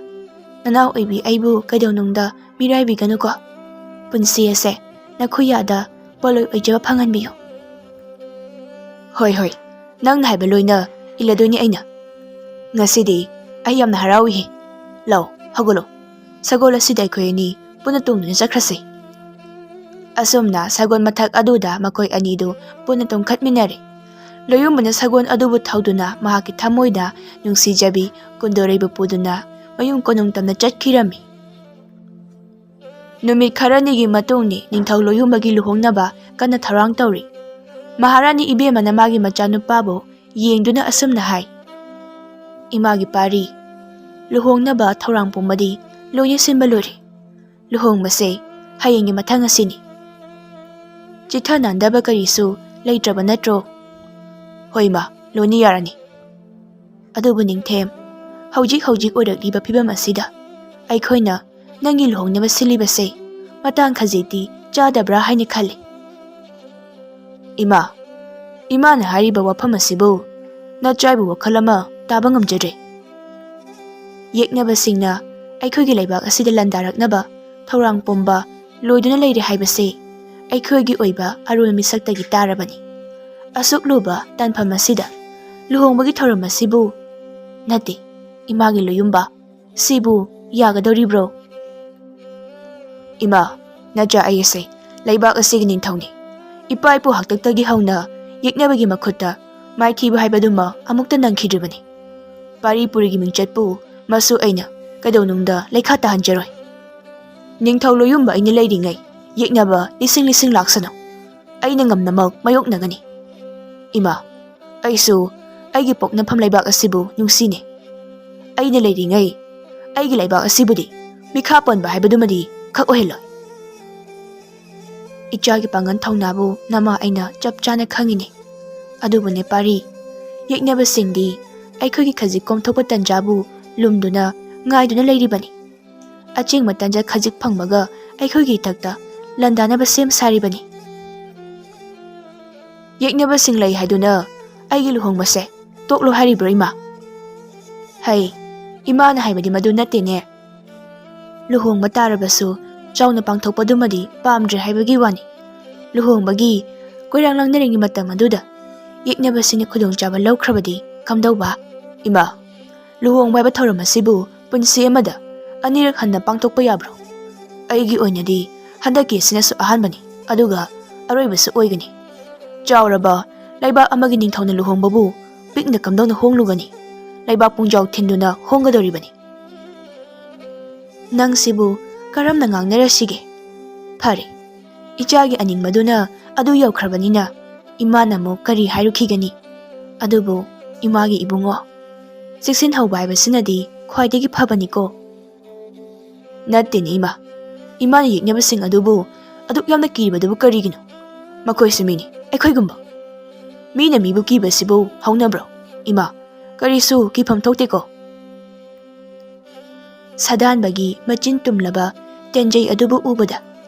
ꯅꯅꯥꯎ ꯑꯣꯏꯕꯤ ꯑꯩꯕꯨ ꯀꯩꯗꯧꯅꯨꯡꯗ ꯃꯤꯔꯥꯏꯕꯤꯒꯅꯨꯀꯣ ꯄꯨꯟꯁꯤ ꯑꯁꯦ ꯅꯈꯨꯌꯥꯗ ꯄꯣꯠꯂꯣꯏ ꯑꯣꯏꯖꯕ ꯐꯪꯍꯟꯕꯤꯌꯨ ꯍꯣꯏ ꯍꯣꯏ, ꯅꯪꯅ ꯍꯥꯏꯕ ꯂꯣꯏꯅ ꯏꯜꯂꯗꯣꯏꯅꯤ ꯑꯩꯅ. ꯉꯁꯤꯗꯤ ꯑꯩ ꯌꯥꯝꯅ ꯍꯔꯥꯎꯏ. ꯂꯥꯎ, ꯍꯧꯒꯠꯂꯣ. ꯁꯒꯣꯜ ꯑꯁꯤꯗ ꯑꯩꯈꯣꯏ ꯑꯅꯤ ꯄꯨꯟꯅ ꯇꯣꯡꯗꯨꯅ ꯆꯠꯈ꯭ꯔꯁꯤ. ꯑꯁꯨꯝꯅ ꯁꯒꯣꯜ ꯃꯊꯛ ꯑꯗꯨꯗ ꯃꯈꯣꯏ ꯑꯅꯤꯗꯨ ꯄꯨꯟꯅ ꯇꯣꯡꯈꯠꯃꯤꯟꯅꯔꯦ. ꯂꯣꯌꯨꯝꯕꯅ ꯁꯒꯣꯜ ꯑꯗꯨꯕꯨ ꯊꯧꯗꯨꯅ ꯃꯍꯥꯛꯀꯤ ꯊꯃꯣꯏꯗ ꯅꯨꯡꯁꯤꯖꯕꯤ ꯀꯨꯟꯗꯣꯔꯩꯕꯨ ꯄꯨꯗꯨꯅ ꯃꯌꯨꯝ ꯀꯣꯅꯨꯡ ꯇꯝꯅ ꯆꯠꯈꯤꯔꯝꯃꯤ. ꯅꯨꯃꯤꯠ ꯈꯔꯅꯤꯒꯤ ꯃꯇꯨꯡꯅꯤ ꯅꯤꯡꯊꯧ ꯂꯣꯌꯨꯝꯕꯒꯤ ꯂꯨꯍꯣꯡꯅꯕ ꯀꯟꯅ ꯊꯧꯔꯥꯡ ꯇꯧꯔꯤ. ꯃꯍꯥꯔꯥꯅꯤ ꯏꯕꯦꯝꯃꯅ ꯃꯥꯒꯤ ꯃꯆꯥꯅꯨꯄꯥꯕꯨ ꯌꯦꯡꯗꯨꯅ ꯑꯁꯨꯝꯅ ꯍꯥꯏ. ꯏꯃꯥꯒꯤ ꯄꯥꯔꯤ, ꯂꯨꯍꯣꯡꯅꯕ ꯊꯧꯔꯥꯡ ꯄꯨꯝꯕꯗꯤ ꯂꯣꯏꯅ ꯁꯤꯟꯕ ꯂꯣꯏꯔꯦ. ꯂꯨꯍꯣꯡꯕꯁꯦ ꯍꯌꯦꯡꯒꯤ ꯃꯊꯪ ꯑꯁꯤꯅꯤ. ꯆꯤꯊ ꯅꯥꯟꯗꯕ ꯀꯔꯤꯁꯨ ꯂꯩꯇ꯭ꯔꯕ ꯅꯠꯇ꯭ꯔꯣ? ꯍꯣꯏ ꯃꯥ, ꯂꯣꯏꯅ ꯌꯥꯔꯅꯤ. ꯑꯗꯨꯕꯨ ꯅꯤꯡꯊꯦꯝ, ꯍꯧꯖꯤꯛ ꯑꯣꯏꯔꯛꯂꯤꯕ ꯐꯤꯕꯝ ꯑꯁꯤꯗ ꯑꯩꯈꯣꯏꯅ ꯅꯪꯒꯤ ꯂꯨꯍꯣꯡꯅꯕ ꯁꯤꯜꯂꯤꯕꯁꯦ ꯃꯇꯥꯡ ꯈꯖꯤꯛꯇꯤ ꯆꯥꯗꯕ꯭ꯔꯥ ꯍꯥꯏꯅ ꯈꯜꯂꯤ. ꯏꯃꯥ, ꯏꯃꯥꯅ ꯍꯥꯏꯔꯤꯕ ꯋꯥꯐꯝ ꯑꯁꯤꯕꯨ ꯅꯆꯥꯏꯕꯨ ꯋꯥꯈꯜ ꯑꯃ ꯇꯥꯕ ꯉꯝꯖꯗ꯭ꯔꯦ. ꯌꯦꯛꯅꯕꯁꯤꯡꯅ ꯑꯩꯈꯣꯏꯒꯤ ꯂꯩꯕꯥꯛ ꯑꯁꯤꯗ ꯂꯥꯟꯗꯥꯔꯛꯅꯕ ꯊꯧꯔꯥꯡ ꯄꯨꯝꯕ ꯂꯣꯏꯗꯨꯅ ꯂꯩꯔꯦ ꯍꯥꯏꯕꯁꯦ ꯑꯩꯈꯣꯏꯒꯤ ꯑꯣꯏꯕ ꯑꯔꯣꯟ ꯃꯤꯁꯛꯇꯒꯤ ꯇꯥꯔꯕꯅꯤ. ꯑꯁꯨꯛ ꯂꯨꯕ ꯇꯥꯟꯐꯝ ꯑꯁꯤꯗ ꯂꯨꯍꯣꯡꯕꯒꯤ ꯊꯧꯔꯝ ꯑꯁꯤꯕꯨ, ꯅꯠꯇꯦ ꯏꯃꯥꯒꯤ ꯂꯣꯌꯨꯝꯕ, ꯁꯤꯕꯨ ꯌꯥꯒꯗꯧꯔꯤꯕ꯭ꯔꯣ? ꯏꯃꯥ, ꯅꯆꯥ ꯑꯩꯁꯦ ꯂꯩꯕꯥꯛ ꯑꯁꯤꯒꯤ ꯅꯤꯡꯊꯧꯅꯤ. ꯏꯄꯥ ꯏꯄꯨ ꯍꯥꯛꯇꯛꯇꯒꯤ ꯍꯧꯅ ꯌꯦꯛꯅꯕꯒꯤ ꯃꯈꯨꯠꯇ ꯃꯥꯏꯊꯤꯕ ꯍꯥꯏꯕꯗꯨꯃ ꯑꯃꯨꯛꯇ ꯅꯪꯈꯤꯗ꯭ꯔꯤꯕꯅꯤ. ꯄꯥꯔꯤ ꯄꯨꯔꯤꯒꯤ ꯃꯤꯡꯆꯠꯄꯨ ꯃꯁꯨ ꯑꯩꯅ ꯀꯩꯗꯧꯅꯨꯡꯗ ꯂꯩꯈꯥ ꯇꯥꯍꯟꯖꯔꯣꯏ. ꯅꯤꯡꯊꯧ ꯂꯣꯌꯨꯝꯕ ꯑꯩꯅ ꯂꯩꯔꯤꯉꯩ ꯌꯦꯛꯅꯕ ꯂꯤꯁꯤꯡ ꯂꯥꯛꯁꯅꯨ. ꯑꯩꯅ ꯉꯝꯅꯃꯛ ꯃꯥꯌꯣꯛꯅꯒꯅꯤ. ꯏꯃꯥ, ꯑꯩꯁꯨ ꯑꯩꯒꯤ ꯄꯣꯛꯅꯐꯝ ꯂꯩꯕꯥꯛ ꯑꯁꯤꯕꯨ ꯅꯨꯡꯁꯤꯅꯦ. ꯑꯩꯅ ꯂꯩꯔꯤꯉꯩ ꯑꯩꯒꯤ ꯂꯩꯕꯥꯛ ꯑꯁꯤꯕꯨꯗꯤ ꯃꯤꯈꯥ ꯄꯣꯟꯕ ꯍꯥꯏꯕꯗꯨꯃꯗꯤ ꯈꯛ ꯑꯣꯏꯍꯜꯂꯣꯏ. ꯏꯆꯥꯒꯤ ꯄꯥꯡꯒꯜ ꯊꯧꯅꯥꯕꯨ ꯅꯃꯥ ꯑꯩꯅ ꯆꯞ ꯆꯥꯅ ꯈꯪꯉꯤꯅꯤ. ꯑꯗꯨꯕꯨꯅꯦ ꯄꯥꯔꯤ, ꯌꯦꯛꯅꯕꯁꯤꯡꯗꯤ ꯑꯩꯈꯣꯏꯒꯤ ꯈꯖꯤꯛ ꯀꯣꯝꯊꯣꯛꯄ ꯇꯟꯖꯥꯕꯨ ꯂꯨꯝꯗꯨꯅ ꯉꯥꯏꯗꯨꯅ ꯂꯩꯔꯤꯕꯅꯤ. ꯑꯆꯦꯡꯕ ꯇꯟꯖꯥ ꯈꯖꯤꯛ ꯐꯪꯕꯒ ꯑꯩꯈꯣꯏꯒꯤ ꯏꯊꯛꯇ ꯂꯥꯟꯗꯥꯅꯕ ꯁꯦꯝ ꯁꯥꯔꯤꯕꯅꯤ. ꯌꯦꯛꯅꯕꯁꯤꯡ ꯂꯩ ꯍꯥꯏꯗꯨꯅ ꯑꯩꯒꯤ ꯂꯨꯍꯣꯡꯕꯁꯦ ꯇꯣꯛꯂꯣ ꯍꯥꯏꯔꯤꯕ꯭ꯔꯣ ꯏꯃꯥ? ꯍꯩ, ꯏꯃꯥꯅ ꯍꯥꯏꯕꯗꯤ ꯃꯗꯨ ꯅꯠꯇꯦꯅꯦ. ꯂꯨꯍꯣꯡꯕ ꯇꯥꯔꯕꯁꯨ ꯆꯥꯎꯅ ꯄꯥꯡꯊꯣꯛꯄꯗꯨꯃꯗꯤ ꯄꯥꯝꯗ꯭ꯔꯦ ꯍꯥꯏꯕꯒꯤ ꯋꯥꯅꯤ. ꯂꯨꯍꯣꯡꯕꯒꯤ ꯀꯣꯏꯔꯥꯡ ꯂꯥꯡꯅꯔꯤꯉꯩ ꯃꯇꯝ ꯑꯗꯨꯗ ꯌꯦꯛꯅꯕꯁꯤꯡꯅ ꯈꯨꯗꯣꯡꯆꯥꯕ ꯂꯧꯈ꯭ꯔꯕꯗꯤ ꯀꯝꯗꯧꯕ? ꯏꯃꯥ, ꯂꯨꯍꯣꯡꯕ ꯍꯥꯏꯕ ꯊꯧꯔꯝ ꯑꯁꯤꯕꯨ ꯄꯨꯟꯁꯤ ꯑꯃꯗ ꯑꯅꯤꯔꯛ ꯍꯟꯅ ꯄꯥꯡꯊꯣꯛꯄ ꯌꯥꯕ꯭ꯔꯣ? ꯑꯩꯒꯤ ꯑꯣꯏꯅꯗꯤ ꯍꯟꯗꯛꯀꯤ ꯑꯁꯤꯅꯁꯨ ꯑꯍꯥꯟꯕꯅꯤ, ꯑꯗꯨꯒ ꯑꯔꯣꯏꯕꯁꯨ ꯑꯣꯏꯒꯅꯤ. ꯆꯥꯎꯔꯕ ꯂꯩꯕꯥꯛ ꯑꯃꯒꯤ ꯅꯤꯡꯊꯧꯅ ꯂꯨꯍꯣꯡꯕꯕꯨ ꯄꯤꯛꯅ ꯀꯝꯗꯧꯅ ꯍꯣꯡꯂꯨꯒꯅꯤ? ꯂꯩꯕꯥꯛ ꯄꯨꯡꯖꯥꯎ ꯊꯤꯟꯗꯨꯅ ꯍꯣꯡꯒꯗꯧꯔꯤꯕꯅꯤ. ꯅꯪꯁꯤꯕꯨ ꯀꯔꯝꯅ ꯉꯥꯡꯅꯔꯁꯤꯒꯦ? ꯐꯔꯦ, ꯏꯆꯥꯒꯤ ꯑꯅꯤꯡꯕꯗꯨꯅ ꯑꯗꯨ ꯌꯧꯈ꯭ꯔꯕꯅꯤꯅ ꯏꯃꯥꯅ ꯑꯃꯨꯛ ꯀꯔꯤ ꯍꯥꯏꯔꯨꯈꯤꯒꯅꯤ? ꯑꯗꯨꯕꯨ ꯏꯃꯥꯒꯤ ꯏꯕꯨꯡꯉꯣ, ꯆꯦꯛꯁꯤꯟꯍꯧꯕ ꯍꯥꯏꯕꯁꯤꯅꯗꯤ ꯈ꯭ꯋꯥꯏꯗꯒꯤ ꯐꯕꯅꯤꯀꯣ. ꯅꯠꯇꯦꯅꯦ ꯏꯃꯥ, ꯏꯃꯥꯅ ꯌꯦꯛꯅꯕꯁꯤꯡ ꯑꯗꯨꯕꯨ ꯑꯗꯨꯛ ꯌꯥꯝꯅ ꯀꯤꯔꯤꯕꯗꯨꯕꯨ ꯀꯔꯤꯒꯤꯅꯣ? ꯃꯈꯣꯏꯁꯨ ꯃꯤꯅꯤ, ꯑꯩꯈꯣꯏꯒꯨꯝꯕ. ꯃꯤꯅ ꯃꯤꯕꯨ ꯀꯤꯕꯁꯤꯕꯨ ꯍꯧꯅꯕ꯭ꯔꯣ? ꯏꯃꯥ, ꯀꯔꯤꯁꯨ ꯀꯤꯐꯝ ꯊꯣꯛꯇꯦꯀꯣ. ꯁꯥꯗꯥꯟꯕꯒꯤ ꯃꯆꯤꯟ ꯇꯨꯝꯂꯕ ꯇꯦꯟꯖꯩ ꯑꯗꯨꯕꯨ ꯎꯕꯗ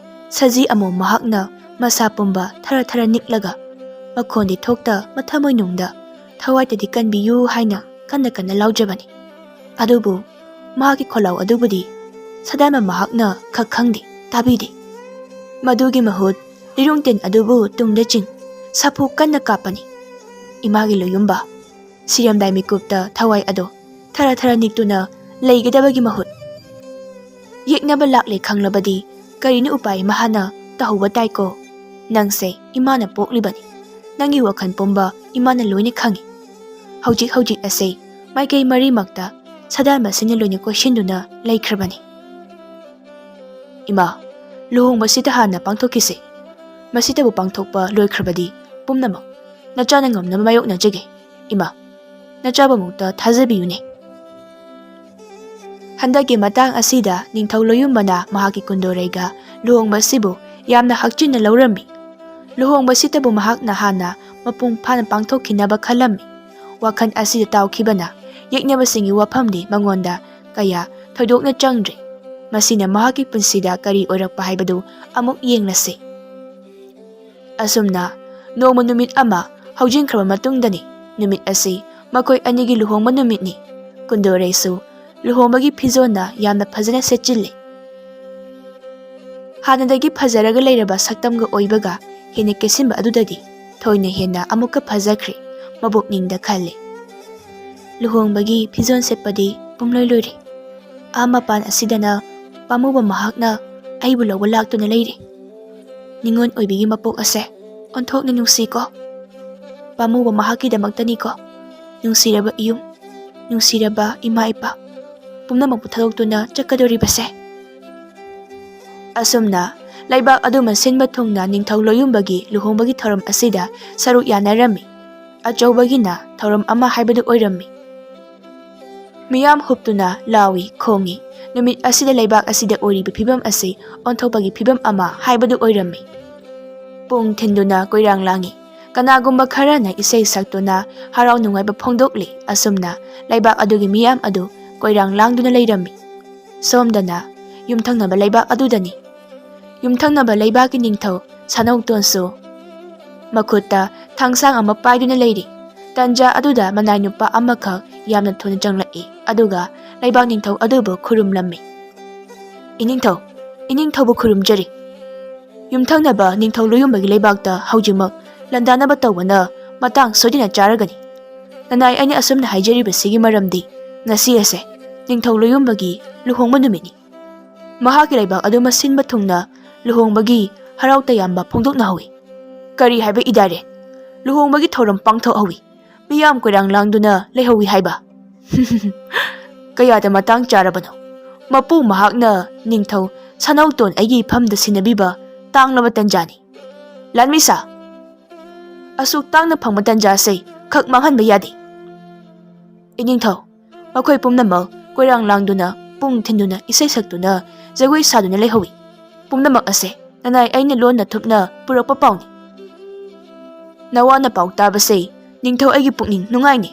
ꯁꯖꯤ ꯑꯃꯣꯝ ꯃꯍꯥꯛꯅ ꯃꯁꯥ ꯄꯨꯝꯕ ꯊꯔ ꯊꯔ ꯅꯤꯛꯂꯒ ꯃꯈꯣꯟꯗꯤ ꯊꯣꯛꯇ ꯃꯊꯃꯣꯏꯅꯨꯡꯗ ꯊꯋꯥꯏꯇꯗꯤ ꯀꯟꯕꯤꯌꯨ ꯍꯥꯏꯅ ꯀꯟꯅ ꯀꯟꯅ ꯂꯥꯎꯖꯕꯅꯤ. ꯑꯗꯨꯕꯨ ꯃꯍꯥꯛꯀꯤ ꯈꯣꯜꯂꯥꯎ ꯑꯗꯨꯕꯨꯗꯤ ꯁꯥꯗꯥꯟꯕ ꯃꯍꯥꯛꯅ ꯈꯛ ꯈꯪꯗꯦ, ꯇꯥꯕꯤꯗꯦ. ꯃꯗꯨꯒꯤ ꯃꯍꯨꯠ ꯂꯤꯔꯨꯡꯇꯦꯟ ꯑꯗꯨꯕꯨ ꯇꯨꯡꯗ ꯆꯤꯡ ꯁꯥꯐꯨ ꯀꯟꯅ ꯀꯥꯞꯄꯅꯤ. ꯏꯃꯥꯒꯤ ꯂꯣꯌꯨꯝꯕ, ꯁꯤꯔꯝꯗꯥꯏ ꯃꯤꯀꯨꯞꯇ ꯊꯋꯥꯏ ꯑꯗꯣ ꯊꯔ ꯊꯔ ꯅꯤꯛꯇꯨꯅ ꯂꯩꯒꯗꯕꯒꯤ ꯃꯍꯨꯠ ꯌꯦꯛꯅꯕ ꯂꯥꯛꯂꯦ ꯈꯪꯂꯕꯗꯤ ꯀꯔꯤꯅ ꯎꯄꯥꯏ ꯑꯃ ꯍꯥꯟꯅ ꯇꯧꯍꯧꯕ ꯇꯥꯏꯀꯣ. ꯅꯪꯁꯦ ꯏꯃꯥꯅ ꯄꯣꯛꯂꯤꯕꯅꯤ. ꯅꯪꯒꯤ ꯋꯥꯈꯜ ꯄꯨꯝꯕ ꯏꯃꯥꯅ ꯂꯣꯏꯅ ꯈꯪꯉꯤ. ꯍꯧꯖꯤꯛ ꯑꯁꯦ ꯃꯥꯏꯀꯩ ꯃꯔꯤꯃꯛꯇ ꯁꯥꯗꯥꯟꯕꯁꯤꯡꯅ ꯂꯣꯏꯅ ꯀꯣꯏꯁꯤꯟꯗꯨꯅ ꯂꯩꯈ꯭ꯔꯕꯅꯤ. ꯏꯃꯥ, ꯂꯨꯍꯣꯡꯕꯁꯤꯗ ꯍꯥꯟꯅ ꯄꯥꯡꯊꯣꯛꯈꯤꯁꯦ. ꯃꯁꯤꯇꯕꯨ ꯄꯥꯡꯊꯣꯛꯄ ꯂꯣꯏꯈ꯭ꯔꯕꯗꯤ ꯄꯨꯝꯅꯃꯛ ꯅꯆꯥꯅ ꯉꯝꯅꯕ ꯃꯥꯌꯣꯛꯅꯖꯒꯦ. ꯏꯃꯥ, ꯅꯆꯥꯕꯨ ꯑꯃꯨꯛꯇ ꯊꯥꯖꯕꯤꯌꯨꯅꯦ. ꯍꯟꯗꯛꯀꯤ ꯃꯇꯥꯡ ꯑꯁꯤꯗ ꯅꯤꯡꯊꯧ ꯂꯣꯌꯨꯝꯕꯅ ꯃꯍꯥꯛꯀꯤ ꯀꯨꯟꯗꯣꯔꯩꯒ ꯂꯨꯍꯣꯡꯕꯁꯤꯕꯨ ꯌꯥꯝꯅ ꯍꯛꯆꯤꯟꯅ ꯂꯧꯔꯝꯃꯤ. ꯂꯨꯍꯣꯡꯕꯁꯤꯇꯕꯨ ꯃꯍꯥꯛꯅ ꯍꯥꯟꯅ ꯃꯄꯨꯡ ꯐꯥꯅ ꯄꯥꯡꯊꯣꯛꯈꯤꯅꯕ ꯈꯜꯂꯝꯃꯤ. ꯋꯥꯈꯜ ꯑꯁꯤꯗ ꯇꯥꯎꯈꯤꯕꯅ ꯌꯦꯛꯅꯕꯁꯤꯡꯒꯤ ꯋꯥꯐꯝꯗꯤ ꯃꯉꯣꯟꯗ ꯀꯌꯥ ꯊꯣꯏꯗꯣꯛꯅ ꯆꯪꯗ꯭ꯔꯤ. ꯃꯁꯤꯅ ꯃꯍꯥꯛꯀꯤ ꯄꯨꯟꯁꯤꯗ ꯀꯔꯤ ꯑꯣꯏꯔꯛꯄ ꯍꯥꯏꯕꯗꯨ ꯑꯃꯨꯛ ꯌꯦꯡꯂꯁꯤ. ꯑꯁꯨꯝꯅ ꯅꯣꯡꯃ ꯅꯨꯃꯤꯠ ꯑꯃ ꯍꯧꯖꯤꯟꯈ꯭ꯔꯕ ꯃꯇꯨꯡꯗꯅꯤ. ꯅꯨꯃꯤꯠ ꯑꯁꯤ ꯃꯈꯣꯏ ꯑꯅꯤꯒꯤ ꯂꯨꯍꯣꯡꯕ ꯅꯨꯃꯤꯠꯅꯤ. ꯀꯨꯟꯗꯣꯔꯩꯁꯨ ꯂꯨꯍꯣꯡꯕꯒꯤ ꯐꯤꯖꯣꯜꯅ ꯌꯥꯝꯅ ꯐꯖꯅ ꯁꯦꯠꯆꯤꯜꯂꯤ. ꯍꯥꯟꯅꯗꯒꯤ ꯐꯖꯔꯒ ꯂꯩꯔꯕ ꯁꯛꯇꯝꯒ ꯑꯣꯏꯕꯒ ꯍꯦꯟꯅ ꯀꯦꯁꯤꯟꯕ ꯑꯗꯨꯗꯗꯤ ꯊꯣꯏꯅ ꯍꯦꯟꯅ ꯑꯃꯨꯛꯀ ꯐꯖꯈ꯭ꯔꯦ ꯃꯕꯨꯛꯅꯤꯡꯗ ꯈꯜꯂꯤ꯫ ꯂꯨꯍꯣꯡꯕꯒꯤ ꯐꯤꯖꯣꯜ ꯁꯦꯠꯄꯗꯤ ꯄꯨꯡꯂꯣꯏ ꯂꯣꯏꯔꯦ꯫ ꯃꯄꯥꯟ ꯑꯁꯤꯗꯅ ꯄꯥꯝꯃꯨꯕ ꯃꯍꯥꯛꯅ ꯑꯩꯕꯨ ꯂꯧꯕ ꯂꯥꯛꯇꯨꯅ ꯂꯩꯔꯦ꯫ ꯅꯤꯉꯣꯜ ꯑꯣꯏꯕꯤꯒꯤ ꯃꯄꯣꯛ ꯑꯁꯦ ꯑꯣꯟꯊꯣꯛꯅ ꯅꯨꯡꯁꯤꯀꯣ꯫ ꯄꯥꯝꯃꯨꯕ ꯃꯍꯥꯛꯀꯤꯗꯃꯛꯇꯅꯤꯀꯣ ꯅꯨꯡꯁꯤꯔꯕ ꯏꯌꯨꯝ, ꯅꯨꯡꯁꯤꯔꯕ ꯏꯃꯥ ꯏꯄꯥ ꯄꯨꯝꯅꯃꯛꯄꯨ ꯊꯥꯗꯣꯛꯇꯨꯅ ꯆꯠꯀꯗꯧꯔꯤꯕꯁꯦ꯫ ꯑꯁꯨꯝꯅ ꯂꯩꯕꯥꯛ ꯑꯗꯨꯃ ꯁꯤꯟꯕ ꯊꯨꯡꯅ ꯅꯤꯡꯊꯧ ꯂꯣꯌꯨꯝꯕꯒꯤ ꯂꯨꯍꯣꯡꯕꯒꯤ ꯊꯧꯔꯝ ꯑꯁꯤꯗ ꯁꯔꯨꯛ ꯌꯥꯅꯔꯝꯃꯤ꯫ ꯑꯆꯧꯕꯒꯤꯅ ꯊꯧꯔꯝ ꯑꯃ ꯍꯥꯏꯕꯗꯨ ꯑꯣꯏꯔꯝꯃꯤ꯫ ꯃꯤꯌꯥꯝ ꯍꯨꯞꯇꯨꯅ ꯂꯥꯎꯏ ꯈꯣꯡꯏ꯫ ꯅꯨꯃꯤꯠ ꯑꯁꯤꯗ ꯂꯩꯕꯥꯛ ꯑꯁꯤꯗ ꯑꯣꯏꯔꯤꯕ ꯐꯤꯕꯝ ꯑꯁꯤ ꯑꯣꯟꯊꯣꯛꯄꯒꯤ ꯐꯤꯕꯝ ꯑꯃ ꯍꯥꯏꯕꯗꯨ ꯑꯣꯏꯔꯝꯃꯤ꯫ ꯄꯨꯡ ꯊꯤꯟꯗꯨꯅ ꯀꯣꯏꯔꯥꯡ ꯂꯥꯡꯏ꯫ ꯀꯅꯥꯒꯨꯝꯕ ꯈꯔꯅ ꯏꯁꯩ ꯁꯛꯇꯨꯅ ꯍꯔꯥꯎ ꯅꯨꯡꯉꯥꯏꯕ ꯐꯣꯡꯗꯣꯛꯂꯤ꯫ ꯑꯁꯨꯝꯅ ꯂꯩꯕꯥꯛ ꯑꯗꯨꯒꯤ ꯃꯤꯌꯥꯝ ꯑꯗꯨ ꯀꯣꯏꯔꯥꯡ ꯂꯥꯡꯗꯨꯅ ꯂꯩꯔꯝꯃꯤ꯫ ꯁꯣꯝꯗꯅ ꯌꯨꯝꯊꯪꯅꯕ ꯂꯩꯕꯥꯛ ꯑꯗꯨꯗꯅꯤ꯫ ꯌꯨꯝꯊꯪꯅꯕ ꯂꯩꯕꯥꯛꯀꯤ ꯅꯤꯡꯊꯧ ꯁꯥꯅꯧꯇꯣꯟꯁꯨ ꯃꯈꯨꯠꯇ ꯊꯥꯡꯁꯥꯡ ꯑꯃ ꯄꯥꯏꯗꯨꯅ ꯂꯩꯔꯤ꯫ ꯇꯟꯖꯥ ꯑꯗꯨꯗ ꯃꯅꯥꯏ ꯅꯨꯄꯥ ꯑꯃꯈꯛ ꯌꯥꯝꯅ ꯊꯨꯅ ꯆꯪꯂꯛꯏ ꯑꯗꯨꯒ ꯂꯩꯕꯥꯛ ꯅꯤꯡꯊꯧ ꯑꯗꯨꯕꯨ ꯈꯨꯔꯨꯝꯂꯝꯃꯤ꯫ ꯏꯅꯤꯡꯊꯧ, ꯏꯅꯤꯡꯊꯧꯕꯨ ꯈꯨꯔꯨꯝꯖꯔꯤ꯫ ꯌꯨꯝꯊꯪꯅꯕ ꯅꯤꯡꯊꯧ ꯂꯣꯌꯨꯝꯕꯒꯤ ꯂꯩꯕꯥꯛꯇ ꯍꯧꯖꯤꯛꯃꯛ ꯂꯥꯟꯗꯥꯅꯕ ꯇꯧꯕꯅ ꯃꯇꯥꯡ ꯁꯣꯏꯗꯅ ꯆꯥꯔꯒꯅꯤ꯫ ꯅꯅꯥꯏ ꯑꯩꯅ ꯑꯁꯨꯝꯅ ꯍꯥꯏꯖꯔꯤꯕꯁꯤꯒꯤ ꯃꯔꯝꯗꯤ ꯉꯁꯤ ꯑꯁꯦ ꯅꯤꯡꯊꯧ ꯂꯣꯌꯨꯝꯕꯒꯤ ꯂꯨꯍꯣꯡꯕ ꯅꯨꯃꯤꯠꯅꯤ꯫ ꯃꯍꯥꯛꯀꯤ ꯂꯩꯕꯥꯛ ꯑꯗꯨꯃ ꯁꯤꯟꯕ ꯊꯨꯡꯅ ꯂꯨꯍꯣꯡꯕꯒꯤ ꯍꯔꯥꯎ ꯇꯌꯥꯝꯕ ꯐꯣꯡꯗꯣꯛꯅꯍꯧꯏ꯫ ꯀꯔꯤ ꯍꯥꯏꯕ ꯏꯗꯥꯔꯦ? ꯂꯨꯍꯣꯡꯕꯒꯤ ꯊꯧꯔꯝ ꯄꯥꯡꯊꯣꯛꯍꯧꯏ꯫ ꯃꯤꯌꯥꯝ ꯀꯣꯏꯔꯥꯡ ꯂꯥꯡꯗꯨꯅ ꯂꯩꯍꯧꯏ ꯍꯥꯏꯕ? ꯀꯌꯥꯗ ꯃꯇꯥꯡ ꯆꯥꯔꯕꯅꯣ? ꯃꯄꯨ ꯃꯍꯥꯛꯅ ꯅꯤꯡꯊꯧ ꯁꯥꯅꯧꯇꯣꯟ ꯑꯩꯒꯤ ꯏꯐꯝꯗ ꯁꯤꯟꯅꯕꯤꯕ ꯇꯥꯡꯂꯕ ꯇꯟꯖꯥꯅꯤ꯫ ꯂꯥꯟꯃꯤꯁꯥ, ꯑꯁꯨꯛ ꯇꯥꯡꯅ ꯐꯪꯕ ꯇꯟꯖꯥꯁꯦ ꯈꯛ ꯃꯥꯡꯍꯟꯕ ꯌꯥꯗꯦ꯫ ꯏꯅꯤꯡꯊꯧ, ꯃꯈꯣꯏ ꯄꯨꯝꯅꯃꯛ ꯀꯣꯏꯔꯥꯡ ꯂꯥꯡꯗꯨꯅ ꯄꯨꯡ ꯊꯤꯟꯗꯨꯅ ꯏꯁꯩ ꯁꯛꯇꯨꯅ ꯖꯒꯣꯏ ꯁꯥꯗꯨꯅ ꯂꯩꯍꯧꯏ꯫ ꯄꯨꯝꯅꯃꯛ ꯑꯁꯦ ꯅꯅꯥꯏ ꯑꯩꯅ ꯂꯣꯟꯅ ꯊꯨꯞꯅ ꯄꯨꯔꯛꯄ ꯄꯥꯎꯅꯤ꯫ ꯅꯋꯥꯅ ꯄꯥꯎ ꯇꯥꯕꯁꯦ ꯅꯤꯡꯊꯧ ꯑꯩꯒꯤ ꯄꯨꯛꯅꯤꯡ ꯅꯨꯡꯉꯥꯏꯅꯤ꯫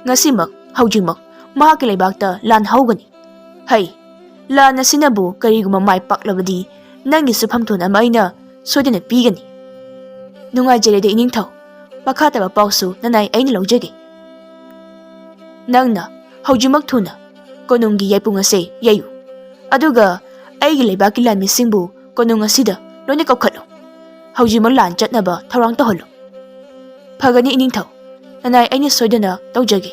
ꯉꯁꯤꯃꯛ ꯍꯧꯖꯤꯛꯃꯛ ꯃꯍꯥꯛꯀꯤ ꯂꯩꯕꯥꯛꯇ ꯂꯥꯟ ꯍꯧꯒꯅꯤ꯫ ꯍꯩ, ꯂꯥꯟ ꯑꯁꯤꯅꯕꯨ ꯀꯔꯤꯒꯨꯝꯕ ꯃꯥꯏ ꯄꯥꯛꯂꯕꯗꯤ ꯅꯪꯒꯤꯁꯨ ꯐꯝꯊꯣꯟ ꯑꯃ ꯑꯩꯅ ꯁꯣꯏꯗꯅ ꯄꯤꯒꯅꯤ꯫ ꯅꯨꯡꯉꯥꯏꯖꯔꯦꯗ ꯏꯅꯤꯡꯊꯧ, ꯃꯈꯥ ꯇꯥꯕ ꯄꯥꯎꯁꯨ ꯅꯅꯥꯏ ꯑꯩꯅ ꯂꯧꯖꯒꯦ꯫ ꯅꯪꯅ ꯍꯧꯖꯤꯛꯃꯛ ꯊꯨꯅ ꯀꯣꯅꯨꯡꯒꯤ ꯌꯥꯏꯄꯨꯡ ꯑꯁꯦ ꯌꯩꯌꯨ꯫ ꯑꯗꯨꯒ ꯑꯩꯒꯤ ꯂꯩꯕꯥꯛꯀꯤ ꯂꯥꯟꯃꯤꯁꯤꯡꯕꯨ ꯀꯣꯅꯨꯡ ꯑꯁꯤꯗ ꯂꯣꯏꯅ ꯀꯧꯈꯠꯂꯨ꯫ ꯍꯧꯖꯤꯛꯃꯛ ꯂꯥꯟ ꯆꯠꯅꯕ ꯊꯧꯔꯥꯡ ꯇꯧꯍꯜꯂꯨ꯫ ꯐꯒꯅꯤ ꯏꯅꯤꯡꯊꯧ, ꯅꯅꯥꯏ ꯑꯩꯅ ꯁꯣꯏꯗꯅ ꯇꯧꯖꯒꯦ꯫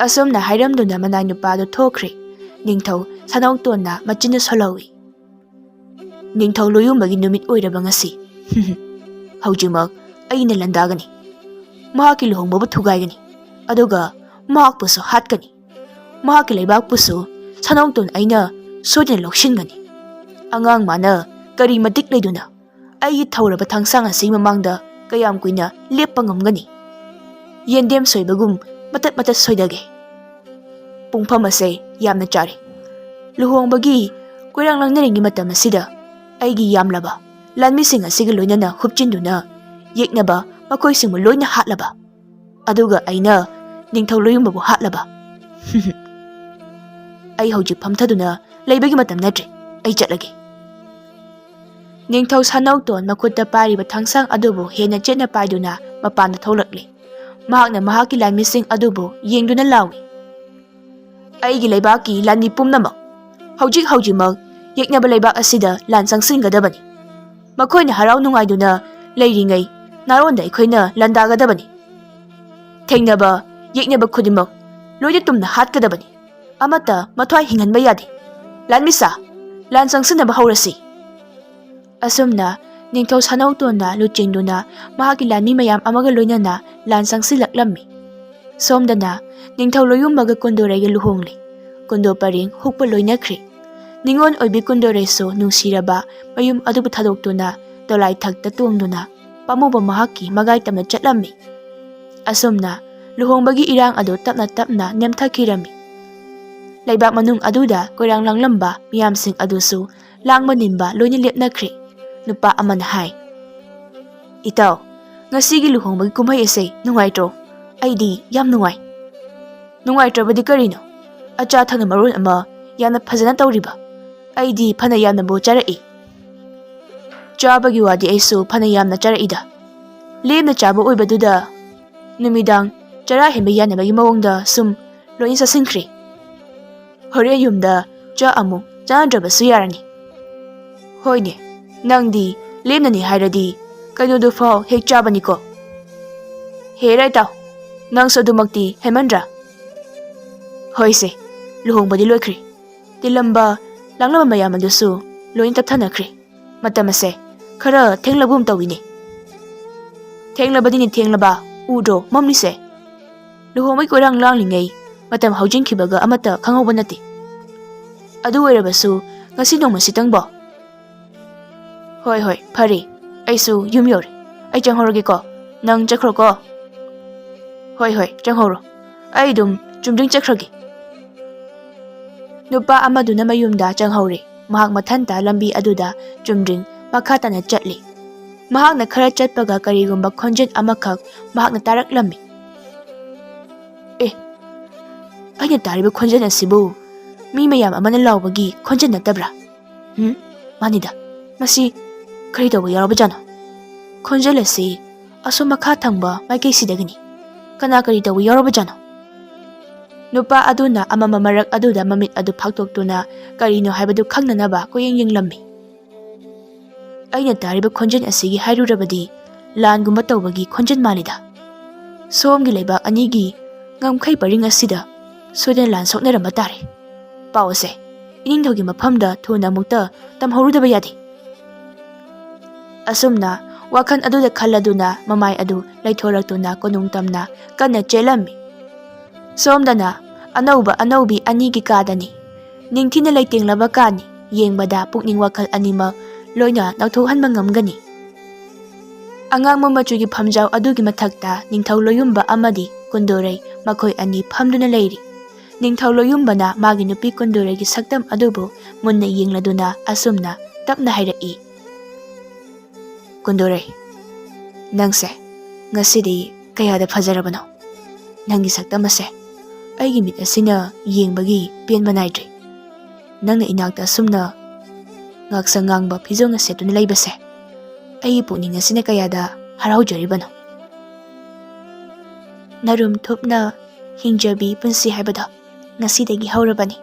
ꯑꯁꯨꯝꯅ ꯍꯥꯏꯔꯝꯗꯨꯅ ꯃꯅꯥꯏ ꯅꯨꯄꯥꯗꯨ ꯊꯣꯛꯈ꯭ꯔꯦ꯫ ꯅꯤꯡꯊꯧ ꯁꯥꯅꯧꯇꯣꯟꯅ ꯃꯆꯤꯟꯅ ꯁꯣꯜꯍꯧꯏ꯫ ꯅꯤꯡꯊꯧ ꯂꯣꯌꯨꯝꯕꯒꯤ ꯅꯨꯃꯤꯠ ꯑꯣꯏꯔꯕ ꯉꯁꯤ ꯍꯧꯖꯤꯛꯃꯛ ꯑꯩꯅ ꯂꯥꯟꯗꯥꯒꯅꯤ꯫ ꯃꯍꯥꯛꯀꯤ ꯂꯨꯍꯣꯡꯕꯕꯨ ꯊꯨꯒꯥꯏꯒꯅꯤ ꯑꯗꯨꯒ ꯃꯍꯥꯛꯄꯨꯁꯨ ꯍꯥꯠꯀꯅꯤ꯫ ꯃꯍꯥꯛꯀꯤ ꯂꯩꯕꯥꯛꯄꯨꯁꯨ ꯁꯥꯅꯧꯇꯣꯟ ꯑꯩꯅ ꯁꯣꯏꯗꯅ ꯂꯧꯁꯤꯟꯒꯅꯤ꯫ ꯑꯉꯥꯡ ꯃꯥꯅ ꯀꯔꯤ ꯃꯇꯤꯛ ꯂꯩꯗꯨꯅ ꯑꯩꯒꯤ ꯊꯧꯔꯕ ꯊꯥꯡꯁꯥꯡ ꯑꯁꯤ ꯃꯃꯥꯡꯗ ꯀꯌꯥꯝ ꯀꯨꯏꯅ ꯂꯦꯞꯄ ꯉꯝꯒꯅꯤ? ꯌꯦꯟꯗꯦꯝ ꯁꯣꯏꯕꯒꯨꯝ ꯃꯇꯠ ꯃꯇꯠ ꯁꯣꯏꯗꯒꯦ꯫ ꯄꯨꯡꯐꯝ ꯑꯁꯦ ꯌꯥꯝꯅ ꯆꯥꯔꯦ꯫ ꯂꯨꯍꯣꯡꯕꯒꯤ ꯀꯣꯏꯔꯥꯡ ꯂꯥꯡꯅꯔꯤꯉꯩ ꯃꯇꯝ ꯑꯁꯤꯗ ꯑꯩꯒꯤ ꯌꯥꯝꯂꯕ ꯂꯥꯟꯃꯤꯁꯤꯡ ꯑꯁꯤꯒ ꯂꯣꯏꯅꯅ ꯍꯨꯞꯆꯤꯟꯗꯨꯅ ꯌꯦꯛꯅꯕ ꯃꯈꯣꯏꯁꯤꯡꯕꯨ ꯂꯣꯏꯅ ꯍꯥꯠꯂꯕ ꯑꯗꯨꯒ ꯑꯩꯅ ꯅꯤꯡꯊꯧ ꯂꯣꯌꯨꯝꯕꯕꯨ ꯍꯥꯠꯂꯕ ꯑꯩ ꯍꯧꯖꯤꯛ ꯐꯝꯊꯗꯨꯅ ꯂꯩꯕꯒꯤ ꯃꯇꯝ ꯅꯠꯇ꯭ꯔꯦ꯫ ꯑꯩ ꯆꯠꯂꯒꯦ꯫ ꯅꯤꯡꯊꯧ ꯁꯥꯅꯧꯇꯣꯟ ꯃꯈꯨꯠꯇ ꯄꯥꯏꯔꯤꯕ ꯊꯥꯡꯁꯥꯡ ꯑꯗꯨꯕꯨ ꯍꯦꯟꯅ ꯆꯦꯠꯅ ꯄꯥꯏꯗꯨꯅ ꯃꯄꯥꯟꯗ ꯊꯣꯛꯂꯛꯂꯤ꯫ ꯃꯍꯥꯛꯅ ꯃꯍꯥꯛꯀꯤ ꯂꯥꯟꯃꯤꯁꯤꯡ ꯑꯗꯨꯕꯨ ꯌꯦꯡꯗꯨꯅ ꯂꯥꯎꯏ꯫ ꯑꯩꯒꯤ ꯂꯩꯕꯥꯛꯀꯤ ꯂꯥꯟꯃꯤ ꯄꯨꯝꯅꯃꯛ ꯍꯧꯖꯤꯛꯃꯛ ꯌꯦꯛꯅꯕ ꯂꯩꯕꯥꯛ ꯑꯁꯤꯗ ꯂꯥꯟ ꯆꯪꯁꯤꯟꯒꯗꯕꯅꯤ꯫ ꯃꯈꯣꯏꯅ ꯍꯔꯥꯎ ꯅꯨꯡꯉꯥꯏꯗꯨꯅ ꯂꯩꯔꯤꯉꯩ ꯅꯥꯔꯣꯟꯗ ꯑꯩꯈꯣꯏꯅ ꯂꯥꯟꯗꯥꯒꯗꯕꯅꯤ꯫ ꯊꯦꯡꯅꯕ ꯌꯦꯛꯅꯕ ꯈꯨꯗꯤꯡꯃꯛ ꯂꯣꯏꯅ ꯇꯨꯝꯅ ꯍꯥꯠꯀꯗꯕꯅꯤ꯫ ꯑꯃꯠꯇ ꯃꯊ꯭ꯋꯥꯏ ꯍꯤꯡꯍꯟꯕ ꯌꯥꯗꯦ꯫ ꯂꯥꯟꯃꯤꯁꯥ, ꯂꯥꯟ ꯆꯪꯁꯤꯟꯅꯕ ꯍꯧꯔꯁꯤ꯫ ꯑꯁꯨꯝꯅ ꯅꯤꯡꯊꯧ ꯁꯥꯅꯧꯇꯣꯟꯅ ꯂꯨꯆꯤꯡꯗꯨꯅ ꯃꯍꯥꯛꯀꯤ ꯂꯥꯟꯃꯤ ꯃꯌꯥꯝ ꯑꯃꯒ ꯂꯣꯏꯅꯅ ꯂꯥꯟ ꯆꯪꯁꯤꯜꯂꯛꯂꯝꯃꯤ꯫ ꯁꯣꯝꯗꯅ ꯅꯤꯡꯊꯧ ꯂꯣꯌꯨꯝꯕꯒ ꯀꯨꯟꯗꯣꯔꯩꯒ ꯂꯨꯍꯣꯡꯂꯤ꯫ ꯀꯨꯟꯗꯣ ꯄꯔꯦꯡ ꯍꯨꯛꯄ ꯂꯣꯏꯅꯈ꯭ꯔꯦ꯫ ꯅꯤꯉꯣꯜ ꯑꯣꯏꯕꯤ ꯀꯨꯟꯗꯣꯔꯩꯁꯨ ꯅꯨꯡꯁꯤꯔꯕ ꯃꯌꯨꯝ ꯑꯗꯨꯕꯨ ꯊꯥꯗꯣꯛꯇꯨꯅ ꯗꯣꯂꯥꯏꯊꯛꯇ ꯇꯣꯡꯗꯨꯅ ꯄꯥꯝꯃꯨꯕ ꯃꯍꯥꯛꯀꯤ ꯃꯒꯥꯏ ꯇꯝꯅ ꯆꯠꯂꯝꯃꯤ꯫ ꯑꯁꯨꯝꯅ ꯂꯨꯍꯣꯡꯕꯒꯤ ꯏꯔꯥꯡ ꯑꯗꯨ ꯇꯞꯅ ꯇꯞꯅ ꯅꯦꯝꯊꯈꯤꯔꯝꯃꯤ꯫ ꯂꯩꯕꯥꯛ ꯃꯅꯨꯡ ꯑꯗꯨꯗ ꯀꯣꯏꯔꯥꯡ ꯂꯥꯡꯂꯝꯕ ꯃꯤꯌꯥꯝꯁꯤꯡ ꯑꯗꯨꯁꯨ ꯂꯥꯡꯕ ꯅꯤꯟꯕ ꯂꯣꯏꯅ ꯂꯦꯞꯅꯈ꯭ꯔꯦ꯫ ꯅꯨꯄꯥ ꯑꯃꯅ ꯍꯥꯏ, ꯏꯇꯥꯎ, ꯉꯁꯤꯒꯤ ꯂꯨꯍꯣꯡꯕꯒꯤ ꯀꯨꯝꯍꯩ ꯑꯁꯦ ꯅꯨꯡꯉꯥꯏꯇ꯭ꯔꯣ? ꯑꯩꯗꯤ ꯌꯥꯝ ꯅꯨꯡꯉꯥꯏ꯫ ꯅꯨꯡꯉꯥꯏꯇ꯭ꯔꯕꯗꯤ ꯀꯔꯤꯅꯣ? ꯑꯆꯥ ꯑꯊꯛꯅ ꯃꯔꯣꯟ ꯑꯃ ꯌꯥꯝꯅ ꯐꯖꯅ ꯇꯧꯔꯤꯕ꯫ ꯑꯩꯗꯤ ꯐꯅ ꯌꯥꯝꯅꯕꯨ ꯆꯥꯔꯛꯏ꯫ ꯆꯥꯕꯒꯤ ꯋꯥꯗꯤ ꯑꯩꯁꯨ ꯐꯅ ꯌꯥꯝꯅ ꯆꯥꯔꯛꯏꯗ꯫ ꯂꯦꯝꯅ ꯆꯥꯕ ꯑꯣꯏꯕꯗꯨꯗ ꯅꯨꯃꯤꯗꯥꯡ ꯆꯔꯥ ꯍꯦꯟꯕ ꯌꯥꯅꯕꯒꯤ ꯃꯑꯣꯡꯗ ꯁꯨꯝ ꯂꯣꯏꯅ ꯆꯥꯁꯤꯟꯈ꯭ꯔꯦ꯫ ꯍꯣꯔꯦꯟ ꯌꯨꯝꯗ ꯆꯥꯛ ꯑꯃꯨꯛ ꯆꯥꯅꯗ꯭ꯔꯕꯁꯨ ꯌꯥꯔꯅꯤ꯫ ꯍꯣꯏꯅꯦ, ꯅꯪꯗꯤ ꯂꯦꯝꯅꯅꯤ ꯍꯥꯏꯔꯗꯤ ꯀꯩꯅꯣꯗꯨ ꯐꯥꯎ ꯍꯦꯛ ꯆꯥꯕꯅꯤꯀꯣ. ꯍꯦ ꯔꯥꯏꯇꯥꯎ, ꯅꯪꯁꯨ ꯑꯗꯨꯃꯛꯇꯤ ꯍꯦꯟꯃꯟꯗ꯭ꯔꯥ? ꯍꯣꯏꯁꯦ, ꯂꯨꯍꯣꯡꯕꯗꯤ ꯂꯣꯏꯈ꯭ꯔꯦ. ꯇꯤꯜꯂꯝꯕ ꯂꯥꯡꯂꯝꯕ ꯃꯌꯥꯝ ꯑꯗꯨꯁꯨ ꯂꯣꯏꯅ ꯇꯞꯊꯅꯈ꯭ꯔꯦ. ꯃꯇꯝ ꯑꯁꯦ ꯈꯔ ꯊꯦꯡꯂꯒꯨꯝ ꯇꯧꯏꯅꯦ. ꯊꯦꯡꯂꯕꯗꯤꯅꯦ ꯊꯦꯡꯂꯕ, ꯎꯗ꯭ꯔꯣ ꯃꯝꯂꯤꯁꯦ. ꯂꯨꯍꯣꯡꯕꯩ ꯀꯣꯏꯔꯥꯡ ꯂꯥꯡꯂꯤꯉꯩ ꯃꯇꯝ ꯍꯧꯖꯤꯟꯈꯤꯕꯒ ꯑꯃꯠꯇ ꯈꯪꯍꯧꯕ ꯅꯠꯇꯦ. ꯑꯗꯨ ꯑꯣꯏꯔꯕꯁꯨ ꯉꯁꯤ ꯅꯣꯡꯃꯁꯤꯇꯪꯕꯣ. ꯍꯣꯏ ꯍꯣꯏ, ꯐꯔꯦ. ꯑꯩꯁꯨ ꯌꯨꯝ ꯌꯧꯔꯦ. ꯑꯩ ꯆꯪꯍꯧꯔꯒꯦꯀꯣ. ꯅꯪ ꯆꯠꯈ꯭ꯔꯣꯀꯣ. ꯍꯣꯏ ꯍꯣꯏ, ꯆꯪꯍꯧꯔꯣ. ꯑꯩ ꯑꯗꯨꯝ ꯆꯨꯝꯗ꯭ꯔꯤꯡ ꯆꯠꯈ꯭ꯔꯒꯦ. ꯅꯨꯄꯥ ꯑꯃꯗꯨꯅ ꯃꯌꯨꯝꯗ ꯆꯪꯍꯧꯔꯦ. ꯃꯍꯥꯛ ꯃꯊꯟꯇ ꯂꯝꯕꯤ ꯑꯗꯨꯗ ꯆꯨꯝꯗ꯭ꯔꯤꯡ ꯃꯈꯥ ꯇꯥꯅ ꯆꯠꯂꯤ. ꯃꯍꯥꯛꯅ ꯈꯔ ꯆꯠꯄꯒ ꯀꯔꯤꯒꯨꯝꯕ ꯈꯣꯟꯖꯦꯜ ꯑꯃꯈꯛ ꯃꯍꯥꯛꯅ ꯇꯥꯔꯛꯂꯝꯃꯤ. ꯑꯦ, ꯑꯩꯅ ꯇꯥꯔꯤꯕ ꯈꯣꯟꯖꯦꯜ ꯑꯁꯤꯕꯨ ꯃꯤ ꯃꯌꯥꯝ ꯑꯃꯅ ꯂꯥꯎꯕꯒꯤ ꯈꯣꯟꯖꯦꯜ ꯅꯠꯇꯕ꯭ꯔꯥ? ꯃꯥꯅꯤꯗ. ꯃꯁꯤ ꯀꯔꯤ ꯇꯧꯕ ꯌꯥꯎꯔꯕꯖꯥꯠꯅꯣ? ꯈꯣꯟꯖꯦꯜ ꯑꯁꯤ ꯑꯁꯣꯝ ꯃꯈꯥ ꯊꯪꯕ ꯃꯥꯏꯀꯩꯁꯤꯗꯒꯤꯅꯤ. ꯀꯅꯥ ꯀꯔꯤ ꯇꯧꯕ ꯌꯥꯎꯔꯕꯖꯥꯠꯅꯣ? ꯅꯨꯄꯥ ꯑꯗꯨꯅ ꯑꯃꯝꯕ ꯃꯔꯛ ꯑꯗꯨꯗ ꯃꯃꯤꯠ ꯑꯗꯨ ꯐꯥꯛꯇꯣꯛꯇꯨꯅ ꯀꯔꯤꯅꯣ ꯍꯥꯏꯕꯗꯨ ꯈꯪꯅꯅꯕ ꯀꯣꯏꯌꯦꯡ ꯌꯦꯡꯂꯝꯃꯤ. ꯑꯩꯅ ꯇꯥꯔꯤꯕ ꯈꯣꯟꯖꯦꯜ ꯑꯁꯤꯒꯤ ꯍꯥꯏꯔꯨꯔꯕꯗꯤ ꯂꯥꯟꯒꯨꯝꯕ ꯇꯧꯕꯒꯤ ꯈꯣꯟꯖꯦꯜ ꯃꯥꯜꯂꯤꯗ. ꯁꯣꯝꯒꯤ ꯂꯩꯕꯥꯛ ꯑꯅꯤꯒꯤ ꯉꯝꯈꯩ ꯄꯔꯤꯡ ꯑꯁꯤꯗ ꯁꯣꯏꯗꯅ ꯂꯥꯟ ꯁꯣꯛꯅꯔꯝꯕ ꯇꯥꯔꯦ. ꯄꯥꯎ ꯑꯁꯦ ꯏꯅꯤꯡꯊꯧꯒꯤ ꯃꯐꯝꯗ ꯊꯨꯅ ꯑꯃꯨꯛꯇ ꯇꯝꯍꯧꯔꯨꯗꯕ ꯌꯥꯗꯦ. ꯑꯁꯨꯝꯅ ꯋꯥꯈꯜ ꯑꯗꯨꯗ ꯈꯜꯂꯗꯨꯅ ꯃꯃꯥꯏ ꯑꯗꯨ ꯂꯩꯊꯣꯔꯛꯇꯨꯅ ꯀꯣꯅꯨꯡ ꯇꯝꯅ ꯀꯟꯅ ꯆꯦꯜꯂꯝꯃꯤ. ꯁꯣꯝꯗꯅ ꯑꯅꯧꯕ ꯑꯅꯧꯕꯤ ꯑꯅꯤꯒꯤ ꯀꯥꯗꯅꯤ. ꯅꯤꯡꯊꯤꯅ ꯂꯩꯇꯦꯡꯂꯕ ꯀꯥꯅꯤ. ꯌꯦꯡꯕꯗ ꯄꯨꯛꯅꯤꯡ ꯋꯥꯈꯜ ꯑꯅꯤꯃꯛ ꯂꯣꯏꯅ ꯅꯧꯊꯣꯛꯍꯟꯕ ꯉꯝꯒꯅꯤ. ꯑꯉꯥꯡꯕ ꯃꯆꯨꯒꯤ ꯐꯝꯖꯥꯎ ꯑꯗꯨꯒꯤ ꯃꯊꯛꯇ ꯅꯤꯡꯊꯧ ꯂꯣꯌꯨꯝꯕ ꯑꯃꯗꯤ ꯀꯨꯟꯗꯣꯔꯩ ꯃꯈꯣꯏ ꯑꯅꯤ ꯐꯝꯗꯨꯅ ꯂꯩꯔꯤ. ꯅꯤꯡꯊꯧ ꯂꯣꯌꯨꯝꯕꯅ ꯃꯥꯒꯤ ꯅꯨꯄꯤ ꯀꯨꯟꯗꯣꯔꯩꯒꯤ ꯁꯛꯇꯝ ꯑꯗꯨꯕꯨ ꯃꯨꯟꯅ ꯌꯦꯡꯂꯗꯨꯅ ꯑꯁꯨꯝꯅ ꯇꯞꯅ ꯍꯥꯏꯔꯛꯏ. ꯀꯨꯟꯗꯣꯔꯩ, ꯅꯪꯁꯦ ꯉꯁꯤꯗꯤ ꯀꯌꯥꯗ ꯐꯖꯔꯕꯅꯣ? ꯅꯪꯒꯤ ꯁꯛꯇꯝ ꯑꯁꯦ ꯑꯩꯒꯤ ꯃꯤꯠ ꯑꯁꯤꯅ ꯌꯦꯡꯕꯒꯤ ꯄꯦꯟꯕ ꯅꯥꯏꯗ꯭ꯔꯦ. ꯅꯪꯅ ꯏꯅꯥꯛꯇ ꯑꯁꯨꯝꯅ ꯉꯥꯛꯁꯪ ꯉꯥꯡꯕ ꯐꯤꯖꯣꯜ ꯁꯦꯠꯇꯨꯅ ꯂꯩꯕꯁꯦ ꯑꯩꯒꯤ ꯄꯨꯛꯅꯤꯡ ꯑꯁꯤꯅ ꯀꯌꯥꯗ ꯍꯔꯥꯎꯖꯔꯤꯕꯅꯣ. ꯅꯔꯨꯝ ꯊꯨꯞꯅ ꯍꯤꯡꯖꯕꯤ ꯄꯨꯟꯁꯤ ꯍꯥꯏꯕꯗꯣ ꯉꯁꯤꯗꯒꯤ ꯍꯧꯔꯕꯅꯤ.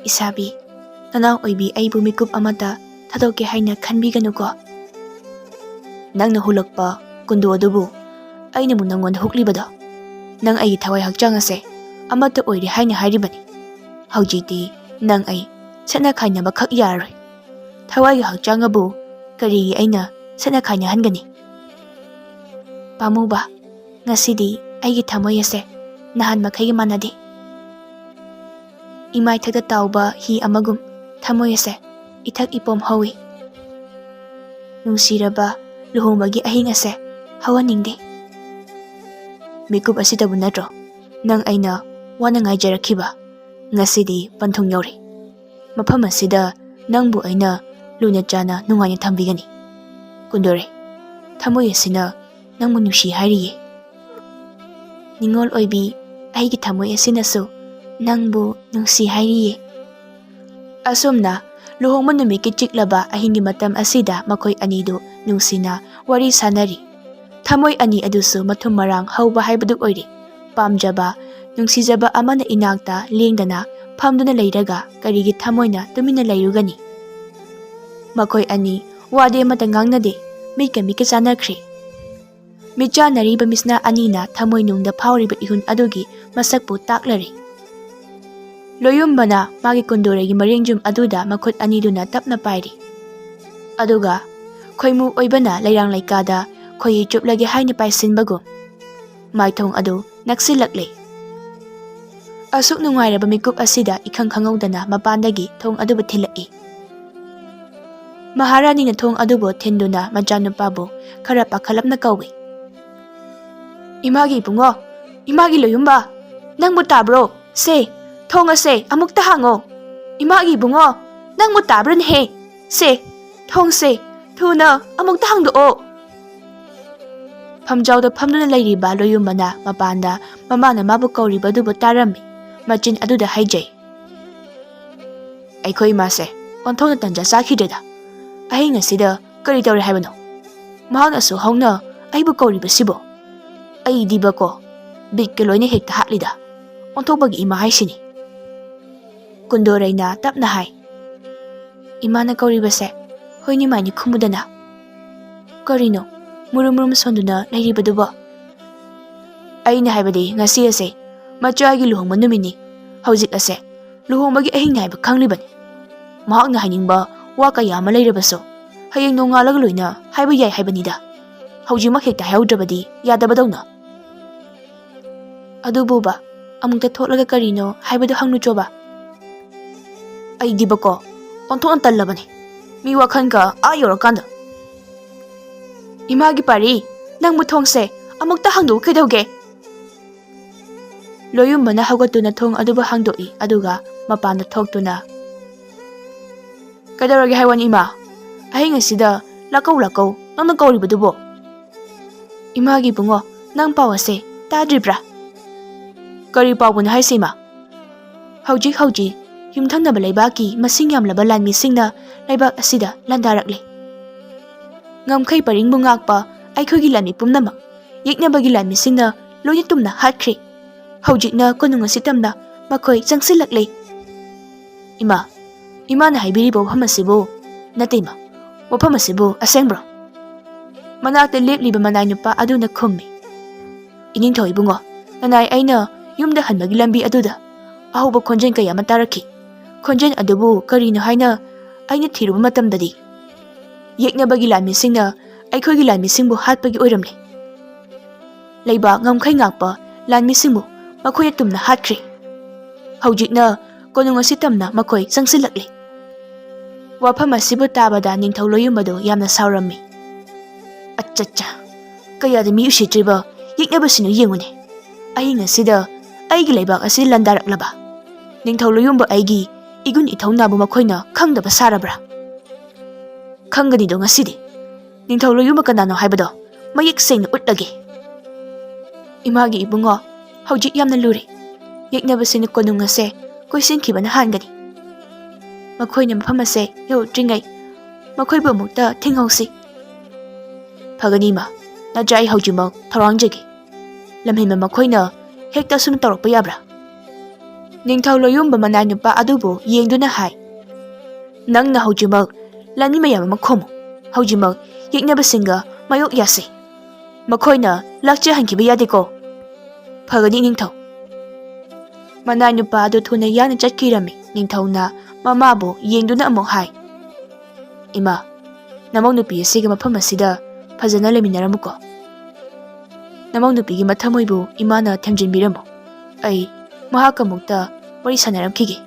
ꯏꯁꯥꯕꯤ, ꯅꯅꯥꯎ ꯑꯣꯏꯕꯤ ꯑꯩꯕꯨ ꯃꯤꯀꯨꯞ ꯑꯃꯇ ꯊꯥꯗꯣꯛꯀꯦ ꯍꯥꯏꯅ ꯈꯟꯕꯤꯒꯅꯨꯀꯣ. ꯅꯪꯅ ꯍꯨꯂꯛꯄ ꯀꯨꯟꯗꯣ ꯑꯗꯨꯕꯨ ꯑꯩꯅꯕꯨ ꯅꯪꯉꯣꯟꯗ ꯍꯨꯛꯂꯤꯕꯗꯣ ꯅꯪ ꯑꯩꯒꯤ ꯊꯋꯥꯏ ꯍꯛꯆꯥꯡ ꯑꯁꯦ ꯑꯃꯠꯇ ꯑꯣꯏꯔꯦ ꯍꯥꯏꯅ ꯍꯥꯏꯔꯤꯕꯅꯤ. ꯍꯧꯖꯤꯛꯇꯤ ꯅꯪ ꯑꯩ ꯁꯦꯠꯅ ꯈꯥꯏꯅꯕ ꯈꯛ ꯌꯥꯔꯔꯣꯏ. ꯊꯋꯥꯏꯒꯤ ꯍꯛꯆꯥꯡ ꯑꯕꯨ ꯀꯔꯤꯒꯤ ꯑꯩꯅ ꯁꯦꯠꯅ ꯈꯥꯏꯅꯍꯟꯒꯅꯤ? ꯄꯥꯝꯃꯨꯕ, ꯉꯁꯤꯗꯤ ꯑꯩꯒꯤ ꯊꯃꯣꯏ ꯑꯁꯦ ꯅꯍꯥꯟ ꯃꯈꯩꯒ ꯃꯥꯟꯅꯗꯦ. ꯏꯃꯥꯏꯊꯛꯇ ꯇꯥꯎꯕ ꯍꯤ ꯑꯃꯒꯨꯝ ꯊꯃꯣꯏ ꯑꯁꯦ ꯏꯊꯛ ꯏꯄꯣꯝ ꯍꯧꯏ. ꯅꯨꯡꯁꯤꯔꯕ ꯂꯨꯍꯣꯡꯕꯒꯤ ꯑꯍꯤꯡ ꯑꯁꯦ ꯍꯧꯍꯟꯅꯤꯡꯗꯦ. ꯃꯤꯀꯨꯞ ꯑꯁꯤꯗꯕꯨ ꯅꯠꯇ꯭ꯔꯣ ꯅꯪ ꯑꯩꯅ ꯋꯥꯅ ꯉꯥꯏꯖꯔꯛꯈꯤꯕ? ꯉꯁꯤꯗꯤ ꯄꯟꯊꯨꯡ ꯌꯧꯔꯦ. ꯃꯐꯝ ꯑꯁꯤꯗ ꯅꯪꯕꯨ ꯑꯩꯅ ꯂꯨꯅ ꯆꯥꯅ ꯅꯨꯡꯉꯥꯏꯅ ꯊꯝꯕꯤꯒꯅꯤ. ꯀꯨꯟꯗꯣꯔꯩ, ꯊꯃꯣꯏ ꯑꯁꯤꯅ ꯅꯪꯕꯨ ꯅꯨꯡꯁꯤ ꯍꯥꯏꯔꯤꯌꯦ. ꯅꯤꯡꯉꯣꯜ ꯑꯣꯏꯕꯤ ꯑꯩꯒꯤ ꯊꯃꯣꯏ ꯑꯁꯤꯅꯁꯨ ꯅꯪꯕꯨ ꯅꯨꯡꯁꯤ ꯍꯥꯏꯔꯤꯌꯦ. ꯑꯁꯨꯝꯅ ꯂꯨꯍꯣꯡꯕ ꯅꯨꯃꯤꯠꯀꯤ ꯆꯤꯛꯂꯕ ꯑꯍꯤꯡꯒꯤ ꯃꯇꯝ ꯑꯁꯤꯗ ꯃꯈꯣꯏ ꯑꯅꯤꯗꯨ ꯅꯨꯡꯁꯤꯅ ꯋꯥꯔꯤ ꯁꯥꯅꯔꯤ. ꯊꯃꯣꯏ ꯑꯅꯤ ꯑꯗꯨꯁꯨ ꯃꯊꯨꯝ ꯃꯔꯥꯡ ꯍꯧꯕ ꯍꯥꯏꯕꯗꯨ ꯑꯣꯏꯔꯤ. ꯄꯥꯝꯖꯕ, ꯅꯨꯡꯁꯤꯖꯕ ꯑꯃꯅ ꯏꯅꯥꯛꯇ ꯂꯦꯡꯗꯅ ꯐꯝꯗꯨꯅ ꯂꯩꯔꯒ ꯀꯔꯤꯒꯤ ꯊꯃꯣꯏꯅ ꯇꯨꯃꯤꯟꯅ ꯂꯩꯔꯨꯒꯅꯤ? ꯃꯈꯣꯏ ꯑꯅꯤ ꯋꯥꯗꯤ ꯑꯃꯠꯇ ꯉꯥꯡꯅꯗꯦ. ꯃꯤꯠꯀ ꯃꯤꯠꯀ ꯆꯥꯅꯈ꯭ꯔꯦ. ꯃꯤꯠꯆꯥꯅꯔꯤꯕ ꯃꯤꯠꯁꯅ ꯑꯅꯤꯅ ꯊꯃꯣꯏꯅꯨꯡꯗ ꯐꯥꯎꯔꯤꯕ ꯏꯍꯨꯟ ꯑꯗꯨꯒꯤ ꯃꯁꯛꯄꯨ ꯇꯥꯛꯂꯔꯤ. ꯂꯣꯌꯨꯝꯕꯅ ꯃꯥꯒꯤ ꯀꯨꯟꯗꯣꯔꯩꯒꯤ ꯃꯔꯦꯡꯖꯨꯝ ꯑꯗꯨꯗ ꯃꯈꯨꯠ ꯑꯅꯤꯗꯨꯅ ꯇꯞꯅ ꯄꯥꯏꯔꯤ. ꯑꯗꯨꯒ ꯈꯣꯏꯃꯨ ꯑꯣꯏꯕꯅ ꯂꯩꯔꯥꯡ ꯂꯩꯀꯥꯗ ꯈꯣꯏꯍꯤ ꯆꯨꯞꯂꯒꯦ ꯍꯥꯏꯅ ꯄꯥꯏꯁꯤꯟꯕꯒꯨꯝ ꯃꯥꯏꯊꯣꯡ ꯑꯗꯨ ꯅꯛꯁꯤꯜꯂꯛꯂꯦ. ꯑꯁꯨꯛ ꯅꯨꯡꯉꯥꯏꯔꯕ ꯃꯤꯀꯨꯞ ꯑꯁꯤꯗ ꯏꯈꯪ ꯈꯪꯍꯧꯗꯅ ꯃꯄꯥꯟꯗꯒꯤ ꯊꯣꯡ ꯑꯗꯨꯕꯨ ꯊꯤꯜꯂꯛꯏ. ꯃꯍꯥꯔꯥꯅꯤꯅ ꯊꯣꯡ ꯑꯗꯨꯕꯨ ꯊꯤꯟꯗꯨꯅ ꯃꯆꯥꯅꯨꯄꯥꯕꯨ ꯈꯔ ꯄꯥꯈꯠꯂꯞꯅ ꯀꯧꯏ. ꯏꯃꯥꯒꯤ ꯏꯕꯨꯡꯉꯣ, ꯏꯃꯥꯒꯤ ꯂꯣꯌꯨꯝꯕ, ꯅꯪꯕꯨ ꯇꯥꯕ꯭ꯔꯣ? ꯁꯦ, ꯊꯣꯡ ꯑꯁꯦ ꯑꯃꯨꯛꯇ ꯍꯥꯡꯉꯣ. ꯏꯃꯥꯒꯤ ꯏꯕꯨꯡꯉꯣ, ꯅꯪꯕꯨ ꯇꯥꯕ꯭ꯔꯅꯦꯍꯦ? ꯁꯦ, ꯊꯣꯡꯁꯦ ꯊꯨꯅ ꯑꯃꯨꯛꯇ ꯍꯥꯡꯗꯣꯛꯑꯣ. ꯐꯝꯖꯥꯎꯗ ꯐꯝꯗꯨꯅ ꯂꯩꯔꯤꯕ ꯂꯣꯌꯨꯝꯕꯅ ꯃꯄꯥꯟꯗ ꯃꯃꯥꯅ ꯃꯥꯕꯨ ꯀꯧꯔꯤꯕ ꯑꯗꯨꯕꯨ ꯇꯥꯔꯝꯃꯤ. ꯃꯆꯤꯟ ꯑꯗꯨꯗ ꯍꯥꯏꯖꯩ. ꯑꯩꯈꯣꯏ ꯏꯃꯥꯁꯦ ꯑꯣꯟꯊꯣꯛꯅ ꯇꯟꯖꯥ ꯆꯥꯈꯤꯗ꯭ꯔꯦꯗ. ꯑꯍꯤꯡ ꯑꯁꯤꯗ ꯀꯔꯤ ꯇꯧꯔꯦ ꯍꯥꯏꯕꯅꯣ? ꯃꯍꯥꯛꯅꯁꯨ ꯍꯧꯅ ꯑꯩꯕꯨ ꯀꯧꯔꯤꯕꯁꯤꯕꯣ? ꯑꯩꯗꯤꯕꯀꯣ ꯕꯤꯠꯀ ꯂꯣꯏꯅ ꯍꯦꯛꯇ ꯍꯥꯠꯂꯤꯗ. ꯑꯣꯟꯊꯣꯛꯄꯒꯤ ꯏꯃꯥ ꯍꯥꯏꯁꯤꯅꯤ. ꯀꯨꯟꯗꯣꯔꯩꯅ ꯇꯞꯅ ꯍꯥꯏ. ꯏꯃꯥꯅ ꯀꯧꯔꯤꯕꯁꯦ ꯍꯣꯏꯅꯤ ꯃꯥꯏꯅꯤ ꯈꯨꯝꯃꯨꯗꯅ. ꯀꯔꯤꯅꯣ, murum sonduna leiribadubo. Aina haibadi ngasi ase machagi luhongba numini. Hojik ase luhongbagi ahing haiba khanglibani. Mahakna hainingba wa kaya ama leirabaso hayeng nongalaga loina haiba yai haibanida. Hojima hekta haudrabadi yadabadawna. Adububa amukta thotlaga karino haibadu hangnuchoba. Ai dibako onthon tallabani. Mi wakhanka ayorakanda. Imagi pari nang muthongse amukta hangdu kedauge. Loyumbana hagatuna thong aduba hangdoi aduga mapanda thoktuna. Kadarage haiwan ima. Ahing asida lakau nang kauribadubo. Imagi bungo nang pawase tadribra. Kari pawbuna haisima. Hojik yumthangnaba leibaki masing yamlaba lanmisingna leibak asida landarakle. Ngamkhai paringbu ngakpa aikhogi lanmi pumnamak yeknabagi lanmisingna loina tumna hatkri. Hojikna konung asitamna makhoi changsilakle. Imana haibiribo wafamasibo natima wafamasibo asengbro. Manakta lepliba manay nupa aduna khummi. Iningthoi bungo nanay aina yumda hanbagi lambi aduda ahuba khonjen kaya mataraki. Khonjen adubu karino haina aina thiruba matamdadi yeknabagi lanmisingna aikhogi lanmisingbu hatpagi oiramle. Leiba ngamkhai ngakpa lanmisingbu makhoi tumna hatkri. Hojikna konung asitamna makhoi changsilakle. Wafam asibu tabada ningthau loyumbado yamna saurammi. Achacha kayada mi usitriba yeknabasinu yengune. Ahing asida aigi leibak asi landaraklaba. Ningthau loyumba aigi igun ithaunabu makhoina khangdaba sarabra. Khangganido ngasidi ningthau loyumba kanano haibado mayek sengna utlage. Imagi ibungo hojik yamna lure. Yeknabasinu konung ase koisinkhibana hangani. Makhoina mafam ase yautringay makhoibu amukta thinghausi. Faganima najai hojimok tharangjagi. Lamhima makhoina hekta sunu tawrakpa yabra. Ningthau loyumba manay nupa adubu yengduna hai. Nangna hojimok lani mayam makhomu. Hojimok yeknabasinga mayok yase. Makhoina lakcha hankiba yadeko. Fagani ningthau. Manay nupa adu thuna yana chatkirami. Ningthauna mamabu yengduna amok hai. Ima namong nupi asiga mafam asida fazana leminaramuko. Namong nupigi mathamoibu imana themjinbiramo. Ai mahakamukta wari sanaramkhige.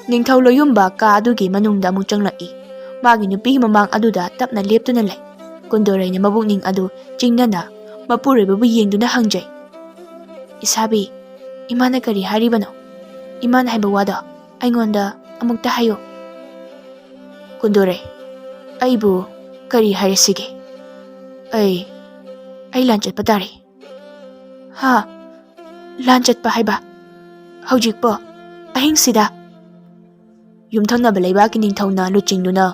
Ningthau loyumba ka adugi manungda amuk changlai. Magi nupigi mamang aduda tapna leptuna lai. Kundoraina mabukning adu chingnana mapurebabu yengduna hangjai. Isabi imana kari haribano. Imana haiba wada aingonda amukta hayo. Kundore aibu kari harisige. Ai lanchat patari. Ha lanchat pa haiba. Hojik po ahing sida. Yumthangnaba leibaki ningthauna luchingduna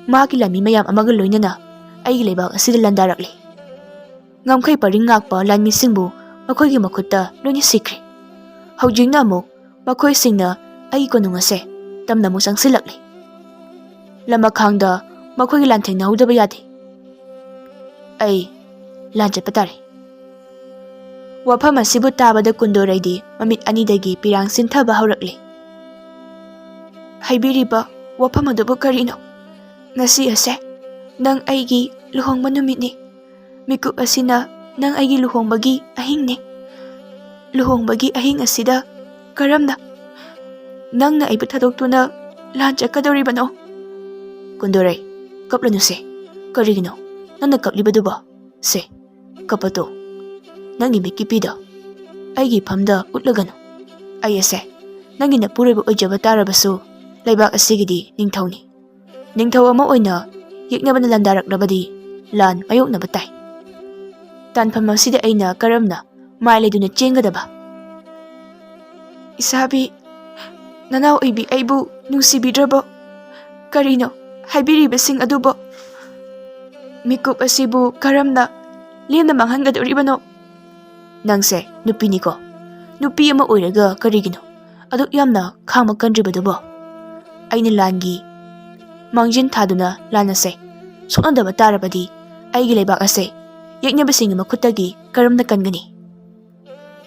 maki lami mayam amaga loinana aigi leibak asida landarakle. Ngamkhai paring ngakpa lanmisingbu makhoigi makhutta loina sikre. Hojikna amuk makhoi singna ai konung ase tamna mu changsilakle. Lamakhangda makhoigi lanthengna hudaba yade. Ai lanchat patari. Wafam asibu tabada kundoraidi mamit anidagi pirang sinthaba haurakle. Haibiriba wafam adubu karino. Ngasi ase nang aigi luhongba numitni. Mikup asina nang aigi luhongbagi ahingni. Luhongbagi ahing asida karamna nangna aibu thadoktuna lancakadoribano. Kundorai kaplanu se karigino nangna kaplibaduba se kapato nangi mikipida aigi phamda utlagano. Ai ase nangi na pureba ojaba tarabasu leibak asigidi ningthauni. Ningthau ama oina yeknabana landaraklabadi lan mayoknaba tai. Tanpham asida aina karamna maileduna chengadaba. Isabi nanaw ibi aibu nungsibidrabo. Karino haibiribasing adubo. Mikup asibu karamna lemna manghangadoribano. Nangse nupini ko. Nupi ama oiraga karigino aduk yamna khangma kanribadubo. Aina langi mangjin thaduna lanase soknadaba tarabadi ꯑꯩꯒꯤ ꯂꯩꯕꯥꯛ ꯑꯁꯦ ꯌꯦꯛꯅꯕꯁꯤꯡꯒꯤ ꯃꯈꯨꯠꯇꯒꯤ ꯀꯔꯝꯅ ꯀꯟꯒꯅꯤ?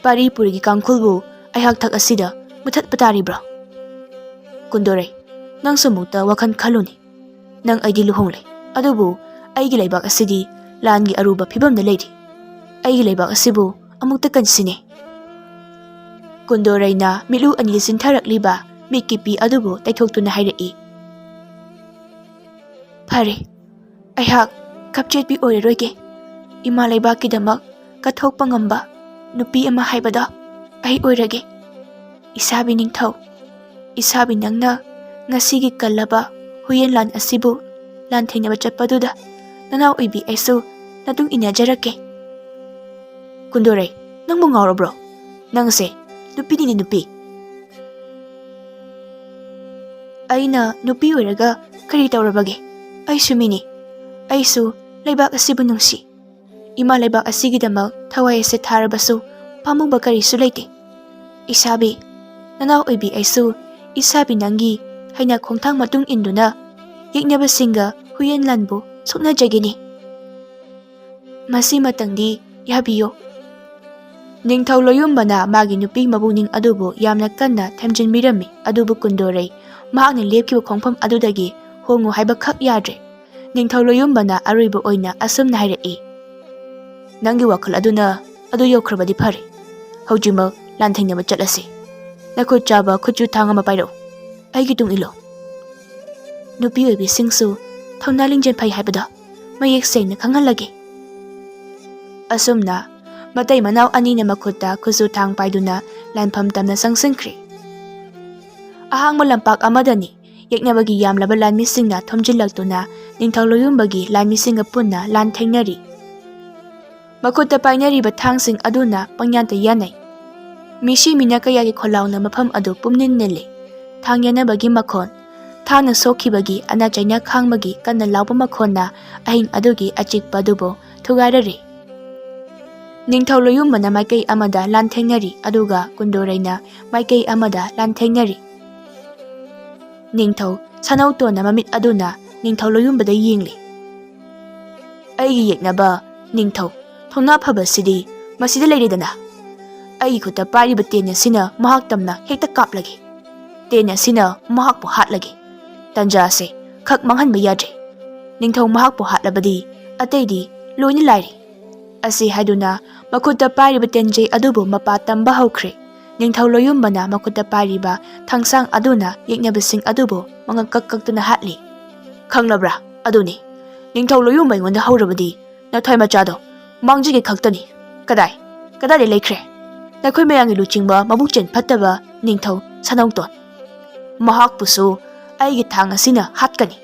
ꯄꯥꯔꯤ ꯄꯨꯔꯤꯒꯤ ꯀꯥꯡꯈꯨꯜꯕꯨ ꯑꯩꯍꯥꯛ ꯊꯛ ꯑꯁꯤꯗ ꯃꯨꯊꯠꯄ ꯇꯥꯔꯤꯕ꯭ꯔꯣ? ꯀꯨꯟꯗꯣꯔꯩ, ꯅꯪꯁꯨ ꯑꯃꯨꯛꯇ ꯋꯥꯈꯜ ꯈꯜꯂꯨꯅꯤ꯫ ꯅꯪ ꯑꯩꯗꯤ ꯂꯨꯍꯣꯡꯂꯦ, ꯑꯗꯨꯕꯨ ꯑꯩꯒꯤ ꯂꯩꯕꯥꯛ ꯑꯁꯤꯗꯤ ꯂꯥꯟꯒꯤ ꯑꯔꯨꯕ ꯐꯤꯚꯝꯗ ꯂꯩꯔꯤ꯫ ꯑꯩꯒꯤ ꯂꯩꯕꯥꯛ ꯑꯁꯤꯕꯨ ꯑꯃꯨꯛꯇ ꯀꯟꯁꯤꯅꯦ꯫ ꯀꯨꯟꯗꯣꯔꯩꯅ ꯃꯤꯠꯂꯨ ꯑꯅꯤꯗ ꯆꯤꯟꯊꯔꯛꯂꯤꯕ ꯃꯤꯠꯀꯤ ꯄꯤ ꯑꯗꯨꯕꯨ ꯇꯩꯊꯣꯛꯇꯨꯅ ꯍꯥꯏꯔꯛꯏ꯫ ꯐꯔꯦ, ꯑꯩꯍꯥꯛ ꯀꯞꯆꯦꯠꯄꯤ ꯑꯣꯏꯔꯔꯣꯏꯒꯦ꯫ ꯏꯃꯥ ꯂꯩꯕꯥꯛꯀꯤꯗꯃꯛ ꯀꯠꯊꯣꯛꯄ ꯉꯝꯕ ꯅꯨꯄꯤ ꯑꯃ ꯍꯥꯏꯕꯗꯣ ꯑꯩ ꯑꯣꯏꯔꯒꯦ꯫ ꯏꯁꯥꯕꯤ ꯅꯤꯡꯊꯧ, ꯏꯁꯥꯕꯤ ꯅꯪꯅ ꯉꯁꯤꯒꯤ ꯀꯜꯂꯕ ꯍꯨꯌꯦꯟ ꯂꯥꯟ ꯑꯁꯤꯕꯨ ꯂꯥꯟꯊꯦꯡꯅꯕ ꯆꯠꯄꯗꯨꯗ ꯅꯅꯥꯎ ꯑꯣꯏꯕꯤ ꯑꯩꯁꯨ ꯃꯇꯨꯡ ꯏꯟꯅꯖꯔꯛꯀꯦ꯫ ꯀꯨꯟꯗꯣꯔꯩ, ꯅꯪꯕꯨ ꯉꯥꯎꯔꯕ꯭ꯔꯣ? ꯅꯪꯁꯦ ꯅꯨꯄꯤꯅꯤꯅꯦ, ꯅꯨꯄꯤ꯫ ꯑꯩꯅ ꯅꯨꯄꯤ ꯑꯣꯏꯔꯒ ꯀꯔꯤ ꯇꯧꯔꯕꯒꯦ? ꯑꯩꯁꯨ ꯃꯤꯅꯤ꯫ ꯑꯩꯁꯨ ꯂꯩꯕꯥꯛ ꯑꯁꯤꯕꯨ ꯅꯨꯡꯁꯤ꯫ ꯏꯃꯥ ꯂꯩꯕꯥꯛ ꯑꯁꯤꯒꯤꯗꯃꯛ ꯊꯋꯥꯏ ꯑꯁꯤ ꯊꯥꯔꯕꯁꯨ ꯄꯥꯝꯃꯨꯕ ꯀꯔꯤꯁꯨ ꯂꯩꯇꯦ꯫ ꯏꯁꯥꯕꯤ, ꯅꯅꯥꯎ ꯑꯣꯏꯕꯤ ꯑꯩꯁꯨ ꯏꯁꯥꯕꯤ ꯅꯪꯒꯤ ꯍꯩꯅ ꯈꯣꯡꯊꯥꯡ ꯃꯇꯨꯡ ꯏꯟꯗꯨꯅ ꯌꯦꯛꯅꯕꯁꯤꯡꯒ ꯍꯨꯌꯦꯟ ꯂꯥꯟꯕꯨ ꯁꯣꯛꯅꯖꯒꯅꯤ꯫ ꯃꯁꯤꯃꯇꯪꯗꯤ ꯌꯥꯕꯤꯌꯨ꯫ ꯅꯤꯡꯊꯧ ꯂꯣꯌꯨꯝꯕꯅ ꯃꯥꯒꯤ ꯅꯨꯄꯤ ꯃꯕꯨꯛꯅꯤꯡ ꯑꯗꯨꯕꯨ ꯌꯥꯝꯅ ꯀꯟꯅ ꯊꯦꯝꯖꯤꯟꯕꯤꯔꯝꯃꯤ, ꯑꯗꯨꯕꯨ ꯀꯨꯟꯗꯣꯔꯩ ꯃꯍꯥꯛꯅ ꯂꯦꯞꯈꯤꯕ ꯈꯣꯡꯐꯝ ꯑꯗꯨꯗꯒꯤ ꯍꯣꯡꯉꯨ ꯍꯥꯏꯕꯈꯛ ꯌꯥꯗ꯭ꯔꯦ꯫ ꯅꯤꯡꯊꯧ ꯂꯣꯌꯨꯝꯕꯅ ꯑꯔꯣꯏꯕ ꯑꯣꯏꯅ ꯑꯁꯨꯝꯅ ꯍꯥꯏꯔꯛꯏ꯫ ꯅꯪꯒꯤ ꯋꯥꯈꯜ ꯑꯗꯨꯅ ꯑꯗꯨ ꯌꯧꯈ꯭ꯔꯕꯗꯤ ꯐꯔꯦ꯫ ꯍꯧꯖꯤꯛꯃꯛ ꯂꯥꯟꯊꯦꯡꯅꯕ ꯆꯠꯂꯁꯤ꯫ ꯅꯈꯨꯠ ꯆꯥꯕ ꯈꯨꯠꯆꯨ ꯊꯥꯡ ꯑꯃ ꯄꯥꯏꯔꯛꯎ, ꯑꯩꯒꯤ ꯇꯨꯡ ꯏꯜꯂꯨ꯫ ꯅꯨꯄꯤ ꯑꯣꯏꯕꯤꯁꯤꯡꯁꯨ ꯊꯧꯅꯥ ꯂꯤꯡꯖꯦꯜ ꯐꯩ ꯍꯥꯏꯕꯗꯣ ꯃꯌꯦꯛ ꯁꯦꯡꯅ ꯈꯪꯍꯜꯂꯒꯦ꯫ ꯑꯁꯨꯝꯅ ꯃꯇꯩ ꯃꯅꯥꯎ ꯑꯅꯤꯅ ꯃꯈꯨꯠꯇ ꯈꯨꯠꯆꯨ ꯊꯥꯡ ꯄꯥꯏꯗꯨꯅ ꯂꯥꯟꯐꯝ ꯇꯝꯅ ꯆꯪꯁꯤꯟꯈ꯭ꯔꯦ꯫ ꯑꯍꯥꯡꯕ ꯂꯝꯄꯥꯛ ꯑꯃꯗꯅꯤ ꯌꯦꯛꯅꯕꯒꯤ ꯌꯥꯝꯂꯕ ꯂꯥꯟꯃꯤꯁꯤꯡꯅ ꯊꯣꯝꯖꯤꯜꯂꯛꯇꯨꯅ ꯅꯤꯡꯊꯧ ꯂꯣꯌꯨꯝꯕꯒꯤ ꯂꯥꯟꯃꯤꯁꯤꯡꯒ ꯄꯨꯟꯅ ꯂꯥꯟꯊꯦꯡꯅꯔꯤ꯫ ꯃꯈꯨꯠꯇ ꯄꯥꯏꯅꯔꯤꯕ ꯊꯥꯡꯁꯤꯡ ꯑꯗꯨꯅ ꯄꯪꯌꯥꯟꯇ ꯌꯥꯟꯅꯩ꯫ ꯃꯤꯁꯤ ꯃꯤꯅ ꯀꯌꯥꯒꯤ ꯈꯣꯜꯂꯥꯎꯅ ꯃꯐꯝ ꯑꯗꯨ ꯄꯨꯝꯅꯤꯟ ꯅꯤꯜꯂꯤ꯫ ꯊꯥꯡ ꯌꯥꯟꯅꯕꯒꯤ ꯃꯈꯣꯟ, ꯊꯥꯡꯅ ꯁꯣꯛꯈꯤꯕꯒꯤ ꯑꯅꯥ ꯆꯩꯅ ꯈꯥꯡꯕꯒꯤ ꯀꯟꯅ ꯂꯥꯎꯕ ꯃꯈꯣꯟꯅ ꯑꯍꯤꯡ ꯑꯗꯨꯒꯤ ꯑꯆꯤꯛꯄ ꯑꯗꯨꯕꯨ ꯊꯨꯒꯥꯏꯔꯔꯤ꯫ ꯅꯤꯡꯊꯧ ꯂꯣꯌꯨꯝꯕꯅ ꯃꯥꯏꯀꯩ ꯑꯃꯗ ꯂꯥꯟꯊꯦꯡꯅꯔꯤ, ꯑꯗꯨꯒ ꯀꯨꯟꯗꯣꯔꯩꯅ ꯃꯥꯏꯀꯩ ꯑꯃꯗ ꯂꯥꯟꯊꯦꯡꯅꯔꯤ꯫ ꯅꯤꯡꯊꯧ ꯁꯅꯧꯇꯣꯟꯅ ꯃꯃꯤꯠ ꯑꯗꯨꯅ ꯅꯤꯡꯊꯧ ꯂꯣꯌꯨꯝꯕꯗ ꯌꯦꯡꯂꯤ꯫ ꯑꯩꯒꯤ ꯌꯦꯛꯅꯕ ꯅꯤꯡꯊꯧ, ꯊꯧꯅꯥ ꯐꯕꯁꯤꯗꯤ ꯃꯁꯤꯗ ꯂꯩꯔꯦꯗꯅ꯫ ꯑꯩꯒꯤ ꯈꯨꯠꯇ ꯄꯥꯏꯔꯤꯕ ꯇꯦꯟ ꯑꯁꯤꯅ ꯃꯍꯥꯛ ꯇꯝꯅ ꯍꯦꯛꯇ ꯀꯥꯞꯂꯒꯦ꯫ ꯇꯦꯟ ꯑꯁꯤꯅ ꯃꯍꯥꯛꯄꯨ ꯍꯥꯠꯂꯒꯦ꯫ ꯇꯟꯖꯥꯁꯦ ꯈꯛ ꯃꯥꯡꯍꯟꯕ ꯌꯥꯗ꯭ꯔꯦ꯫ ꯅꯤꯡꯊꯧ ꯃꯍꯥꯛꯄꯨ ꯍꯥꯠꯂꯕꯗꯤ ꯑꯇꯩꯗꯤ ꯂꯣꯏꯅ ꯂꯥꯏꯔꯤ꯫ ꯑꯁꯤ ꯍꯥꯏꯗꯨꯅ ꯃꯈꯨꯠꯇ ꯄꯥꯏꯔꯤꯕ ꯇꯦꯟꯖꯩ ꯑꯗꯨꯕꯨ ꯃꯄꯥ ꯇꯝꯕ ꯍꯧꯈ꯭ꯔꯦ꯫ ꯅꯤꯡꯊꯧ ꯂꯣꯌꯨꯝꯕꯅ ꯃꯈꯨꯠꯇ ꯄꯥꯏꯔꯤꯕ ꯊꯥꯡꯁꯥꯡ ꯑꯗꯨꯅ ꯌꯦꯛꯅꯕꯁꯤꯡ ꯑꯗꯨꯕꯨ ꯃꯉꯛ ꯀꯛ ꯀꯛꯇꯨꯅ ꯍꯥꯠꯂꯤ꯫ ꯈꯪꯂꯕ꯭ꯔꯥ? ꯑꯗꯨꯅꯤ ꯅꯤꯡꯊꯧ ꯂꯣꯌꯨꯝꯕ ꯑꯩꯉꯣꯟꯗ ꯍꯧꯔꯕꯗꯤ ꯅꯊ꯭ꯋꯥꯏ ꯃꯆꯥꯗꯣ ꯃꯥꯡꯖꯒꯦ ꯈꯛꯇꯅꯤ꯫ ꯀꯗꯥꯏꯗ ꯂꯩꯈ꯭ꯔꯦ ꯅꯈꯣꯏ ꯃꯌꯥꯝꯒꯤ ꯂꯨꯆꯤꯡꯕ ꯃꯕꯨꯛꯆꯦꯜ ꯐꯠꯇꯕ ꯅꯤꯡꯊꯧ ꯁꯅꯧꯇꯣꯟ? ꯃꯍꯥꯛꯄꯨꯁꯨ ꯑꯩꯒꯤ ꯊꯥꯡ ꯑꯁꯤꯅ ꯍꯥꯠꯀꯅꯤ꯫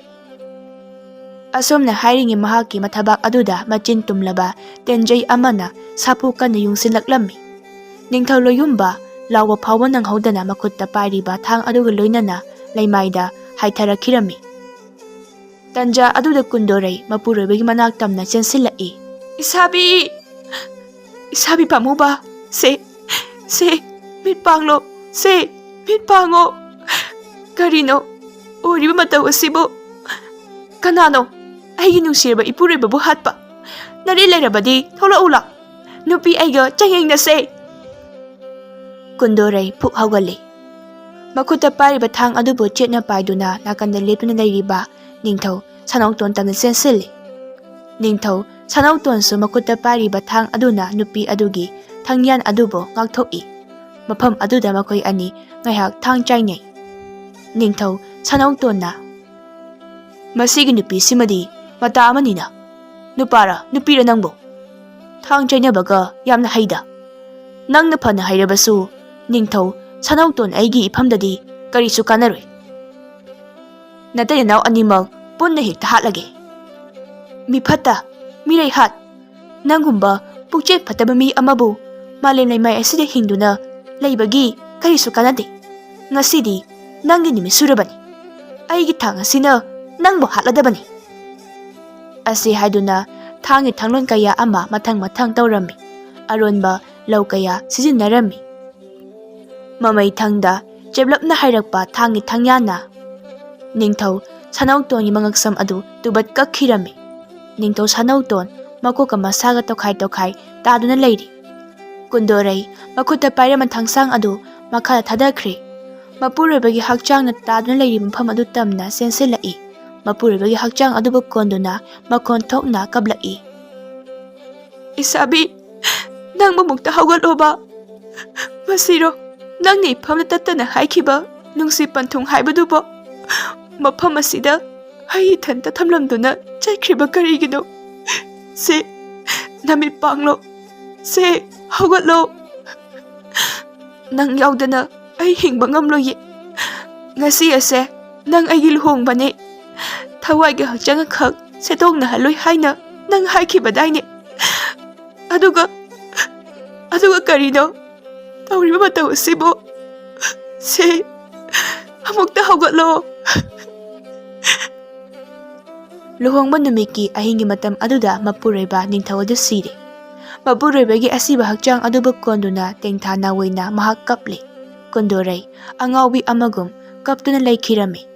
ꯑꯁꯨꯝꯅ ꯍꯥꯏꯔꯤꯉꯩ ꯃꯍꯥꯛꯀꯤ ꯃꯊꯕꯥꯛ ꯑꯗꯨꯗ ꯃꯆꯤꯟ ꯇꯨꯝꯂꯕ ꯇꯦꯟꯖꯩ ꯑꯃꯅ ꯁꯥꯐꯨ ꯀꯟꯅ ꯌꯨꯡꯁꯤꯜꯂꯛꯂꯝꯃꯤ꯫ ꯅꯤꯡꯊꯧ ꯂꯣꯌꯨꯝꯕ ꯂꯥꯎꯕ ꯐꯥꯎꯕ ꯅꯪꯍꯧꯗꯅ ꯃꯈꯨꯠꯇ ꯄꯥꯏꯔꯤꯕ ꯊꯥꯡ ꯑꯗꯨꯒ ꯂꯣꯏꯅꯅ ꯂꯩꯃꯥꯏꯗ ꯍꯥꯏꯊꯔꯛꯈꯤꯔꯝꯃꯤ꯫ ꯇꯟꯖꯥ ꯑꯗꯨꯗ ꯀꯨꯟꯗꯣꯔꯩ ꯃꯄꯨꯔꯣꯏꯕꯒꯤ ꯃꯅꯥꯛ ꯇꯝꯅ ꯆꯦꯟꯁꯤꯜꯂꯛꯏ꯫ ꯏꯁꯥꯕꯤ! ꯏꯁꯥꯕꯤ ꯄꯥꯝꯃꯨꯕ! ꯁꯦ ꯃꯤꯠ ꯄꯥꯡꯂꯣ! ꯃꯤꯠ ꯄꯥꯡꯉꯣ! ꯀꯔꯤꯅꯣ ꯑꯣꯏꯔꯤꯕ ꯃꯇꯧ ꯑꯁꯤꯕꯨ? ꯀꯅꯥꯅꯣ ꯑꯩꯒꯤ ꯅꯨꯡꯁꯤꯔꯕ ꯏꯄꯨꯔꯣꯏꯕꯕꯨ ꯍꯥꯠꯄ? ꯅꯔꯤ ꯂꯩꯔꯕꯗꯤ ꯊꯣꯛꯂꯛꯎ ꯂꯥꯎ! ꯅꯨꯄꯤ ꯑꯩꯒ ꯆꯥꯡꯌꯦꯡꯅꯁꯦ! ꯀꯨꯟꯗꯣꯔꯩ ꯐꯨꯛ ꯍꯧꯒꯠꯂꯤ꯫ ꯃꯈꯨꯠꯇ ꯄꯥꯏꯔꯤꯕ ꯊꯥꯡ ꯑꯗꯨꯕꯨ ꯆꯦꯠꯅ ꯄꯥꯏꯗꯨꯅ ꯅꯥꯀꯟꯗ ꯂꯦꯞꯇꯨꯅ ꯂꯩꯔꯤꯕ ꯅꯤꯡꯊꯧ ꯁꯅꯧꯇꯣꯟ ꯇꯝꯅ ꯆꯦꯟꯁꯤꯜꯂꯤ꯫ ꯅꯤꯡꯊꯧ ꯁꯅꯧꯇꯣꯟꯁꯨ ꯃꯈꯨꯠꯇ ꯄꯥꯏꯔꯤꯕ ꯊꯥꯡ ꯑꯗꯨꯅ ꯅꯨꯄꯤ ꯑꯗꯨꯒꯤ ꯊꯪꯌꯥꯟ ꯑꯗꯨꯕꯨ ꯉꯥꯛꯊꯣꯛꯏ꯫ ꯃꯐꯝ ꯑꯗꯨꯗ ꯃꯈꯣꯏ ꯑꯅꯤ ꯉꯥꯏꯍꯥꯛ ꯊꯥꯡ ꯆꯥꯏꯅꯩ꯫ ꯅꯤꯡꯊꯧ ꯁꯅꯧꯇꯣꯟꯅ, ꯃꯁꯤꯒꯤ ꯅꯨꯄꯤꯁꯤꯃꯗꯤ ꯃꯇꯥ ꯑꯃꯅꯤꯅ, ꯅꯨꯄꯥꯔ ꯅꯨꯄꯤꯔ ꯅꯪꯕꯨ? ꯊꯥꯡ ꯆꯩꯅꯕꯒ ꯌꯥꯝꯅ ꯍꯩꯗ꯫ ꯅꯪꯅ ꯐꯅ ꯍꯩꯔꯕꯁꯨ ꯅꯤꯡꯊꯧ ꯁꯅꯧꯇꯣꯟ ꯑꯩꯒꯤ ꯏꯐꯝꯗꯗꯤ ꯀꯔꯤꯁꯨ ꯀꯥꯟꯅꯔꯣꯏ꯫ ꯅꯇꯩ ꯅꯅꯥꯎ ꯑꯅꯤꯃꯛ ꯄꯨꯟꯅ ꯍꯦꯛꯇ ꯍꯥꯠꯂꯒꯦ꯫ ꯃꯤꯐꯠꯇ, ꯃꯤꯔꯩꯍꯥꯠ! ꯅꯪꯒꯨꯝꯕ ꯄꯨꯛꯆꯦꯜ ꯐꯠꯇꯕ ꯃꯤ ꯑꯃꯕꯨ ꯃꯥꯂꯦꯝ ꯂꯩꯃꯥꯏ ꯑꯁꯤꯗ ꯍꯤꯡꯗꯨꯅ ꯂꯩꯕꯒꯤ ꯀꯔꯤꯁꯨ ꯀꯥꯟꯅꯗꯦ꯫ ꯉꯁꯤꯗꯤ ꯅꯪꯒꯤ ꯅꯨꯃꯤꯠ ꯁꯨꯔꯕꯅꯤ꯫ ꯑꯩꯒꯤ ꯊꯥꯡ ꯑꯁꯤꯅ ꯅꯪꯕꯨ ꯍꯥꯠꯂꯗꯕꯅꯤ꯫ ꯑꯁꯤ ꯍꯥꯏꯗꯨꯅ ꯊꯥꯡꯒꯤ ꯊꯥꯡꯂꯣꯟ ꯀꯌꯥ ꯑꯃ ꯃꯊꯪ ꯇꯧꯔꯝꯃꯤ꯫ ꯑꯔꯣꯟꯕ ꯂꯧ ꯀꯌా ꯁꯤꯖꯤꯟꯅꯔꯝꯃꯤ꯫ ꯃꯃꯩꯊꯪꯗ ꯆꯦꯞꯂꯞꯅ ꯍꯥꯏꯔꯛꯄ ꯊꯥꯡꯒꯤ ꯊꯥꯡꯌꯥꯟꯅ ꯅꯤꯡꯊꯧ ꯁꯅꯧꯇꯣꯟꯒꯤ ꯃꯉꯛꯁꯝ ꯑꯗꯨ ꯇꯨꯕꯠ ꯀꯛꯈꯤꯔꯝꯃꯤ꯫ ꯅꯤꯡꯊꯧ ꯁꯅꯧꯇꯣꯟ ꯃꯀꯣꯛꯀ ꯃꯁꯥꯒ ꯇꯣꯈꯥꯏ ꯇꯥꯗꯨꯅ ꯂꯩꯔꯤ꯫ ꯀꯨꯟꯗꯣꯔꯩ ꯃꯈꯨꯠꯇ ꯄꯥꯏꯔꯝꯕ ꯊꯥꯡꯁꯥꯡ ꯑꯗꯨ ꯃꯈꯥꯗ ꯊꯥꯗꯈ꯭ꯔꯦ꯫ ꯃꯄꯨꯔꯣꯏꯕꯒꯤ ꯍꯛꯆꯥꯡꯅ ꯇꯥꯗꯨꯅ ꯂꯩꯔꯤꯕ ꯃꯐꯝ ꯑꯗꯨ ꯇꯝꯅ ꯆꯦꯟꯁꯤꯜꯂꯛꯏ꯫ ꯃꯄꯨꯔꯣꯏꯕꯒꯤ ꯍꯛꯆꯥꯡ ꯑꯗꯨꯕꯨ ꯀꯣꯟꯗꯨꯅ ꯃꯈꯣꯟ ꯊꯣꯛꯅ ꯀꯞꯂꯛꯏ꯫ ꯏꯁꯥꯕꯤ, ꯅꯪꯕꯨ ꯃꯨꯛꯇ ꯍꯧꯒꯠꯂꯣꯕ꯫ ꯃꯁꯤꯔꯣ ꯅꯪꯅ ꯏꯐꯝꯗ ꯇꯠꯇꯅ ꯍꯥꯏꯈꯤꯕ ꯅꯨꯡꯁꯤ ꯄꯟꯊꯨꯡ ꯍꯥꯏꯕꯗꯨꯕꯣ? ꯃꯐꯝ ꯑꯁꯤꯗ ꯑꯩ ꯏꯊꯟꯇ ꯊꯝꯂꯝꯗꯨꯅ ꯆꯠꯈ꯭ꯔꯤꯕ ꯀꯔꯤꯒꯤꯅꯣ? ꯁꯦ, ꯅꯃꯤꯠ ꯄꯥꯡꯂꯣ꯫ ꯁꯦ, ꯍꯧꯒꯠꯂꯣ꯫ ꯅꯪ ꯌꯥꯎꯗꯅ ꯑꯩ ꯍꯤꯡꯕ ꯉꯝꯂꯣꯏꯌꯦ꯫ ꯉꯁꯤ ꯑꯁꯦ ꯅꯪ ꯑꯩꯒꯤ ꯂꯨꯍꯣꯡꯕꯅꯦ꯫ ꯊꯋꯥꯏꯒꯤ ꯍꯛꯆꯥꯡ ꯈꯛ ꯁꯦꯠꯇꯣꯛꯅꯍꯜꯂꯣꯏ ꯍꯥꯏꯅ ꯅꯪ ꯍꯥꯏꯈꯤꯕꯗꯥꯏꯅꯦ? ꯑꯗꯨꯒ ꯀꯔꯤꯅꯣ ꯇꯧꯔꯤꯕ ꯃꯇꯧ ꯑꯁꯤꯕꯨ? ꯁꯦ, ꯑꯃꯨꯛꯇ ꯍꯧꯒꯠꯂꯣ꯫ ꯂꯨꯍꯣꯡꯕ ꯅꯨꯃꯤꯠꯀꯤ ꯑꯍꯤꯡꯒꯤ ꯃꯇꯝ ꯑꯗꯨꯗ ꯃꯄꯨꯔꯣꯏꯕ ꯅꯤꯡꯊꯧ ꯑꯗꯨ ꯁꯤꯔꯦ꯫ ꯃꯄꯨꯔꯣꯏꯕꯒꯤ ꯑꯁꯤꯕ ꯍꯛꯆꯥꯡ ꯑꯗꯨꯕꯨ ꯀꯣꯟꯗꯨꯅ ꯇꯦꯡꯊꯥ ꯅꯥꯋꯣꯏꯅ ꯃꯍꯥꯛ ꯀꯞꯂꯤ꯫ ꯀꯨꯟꯗꯣꯔꯩ ꯑꯉꯥꯎꯕꯤ ꯑꯃꯒꯨꯝ ꯀꯞꯇꯨꯅ ꯂꯩꯈꯤꯔꯝꯃꯤ꯫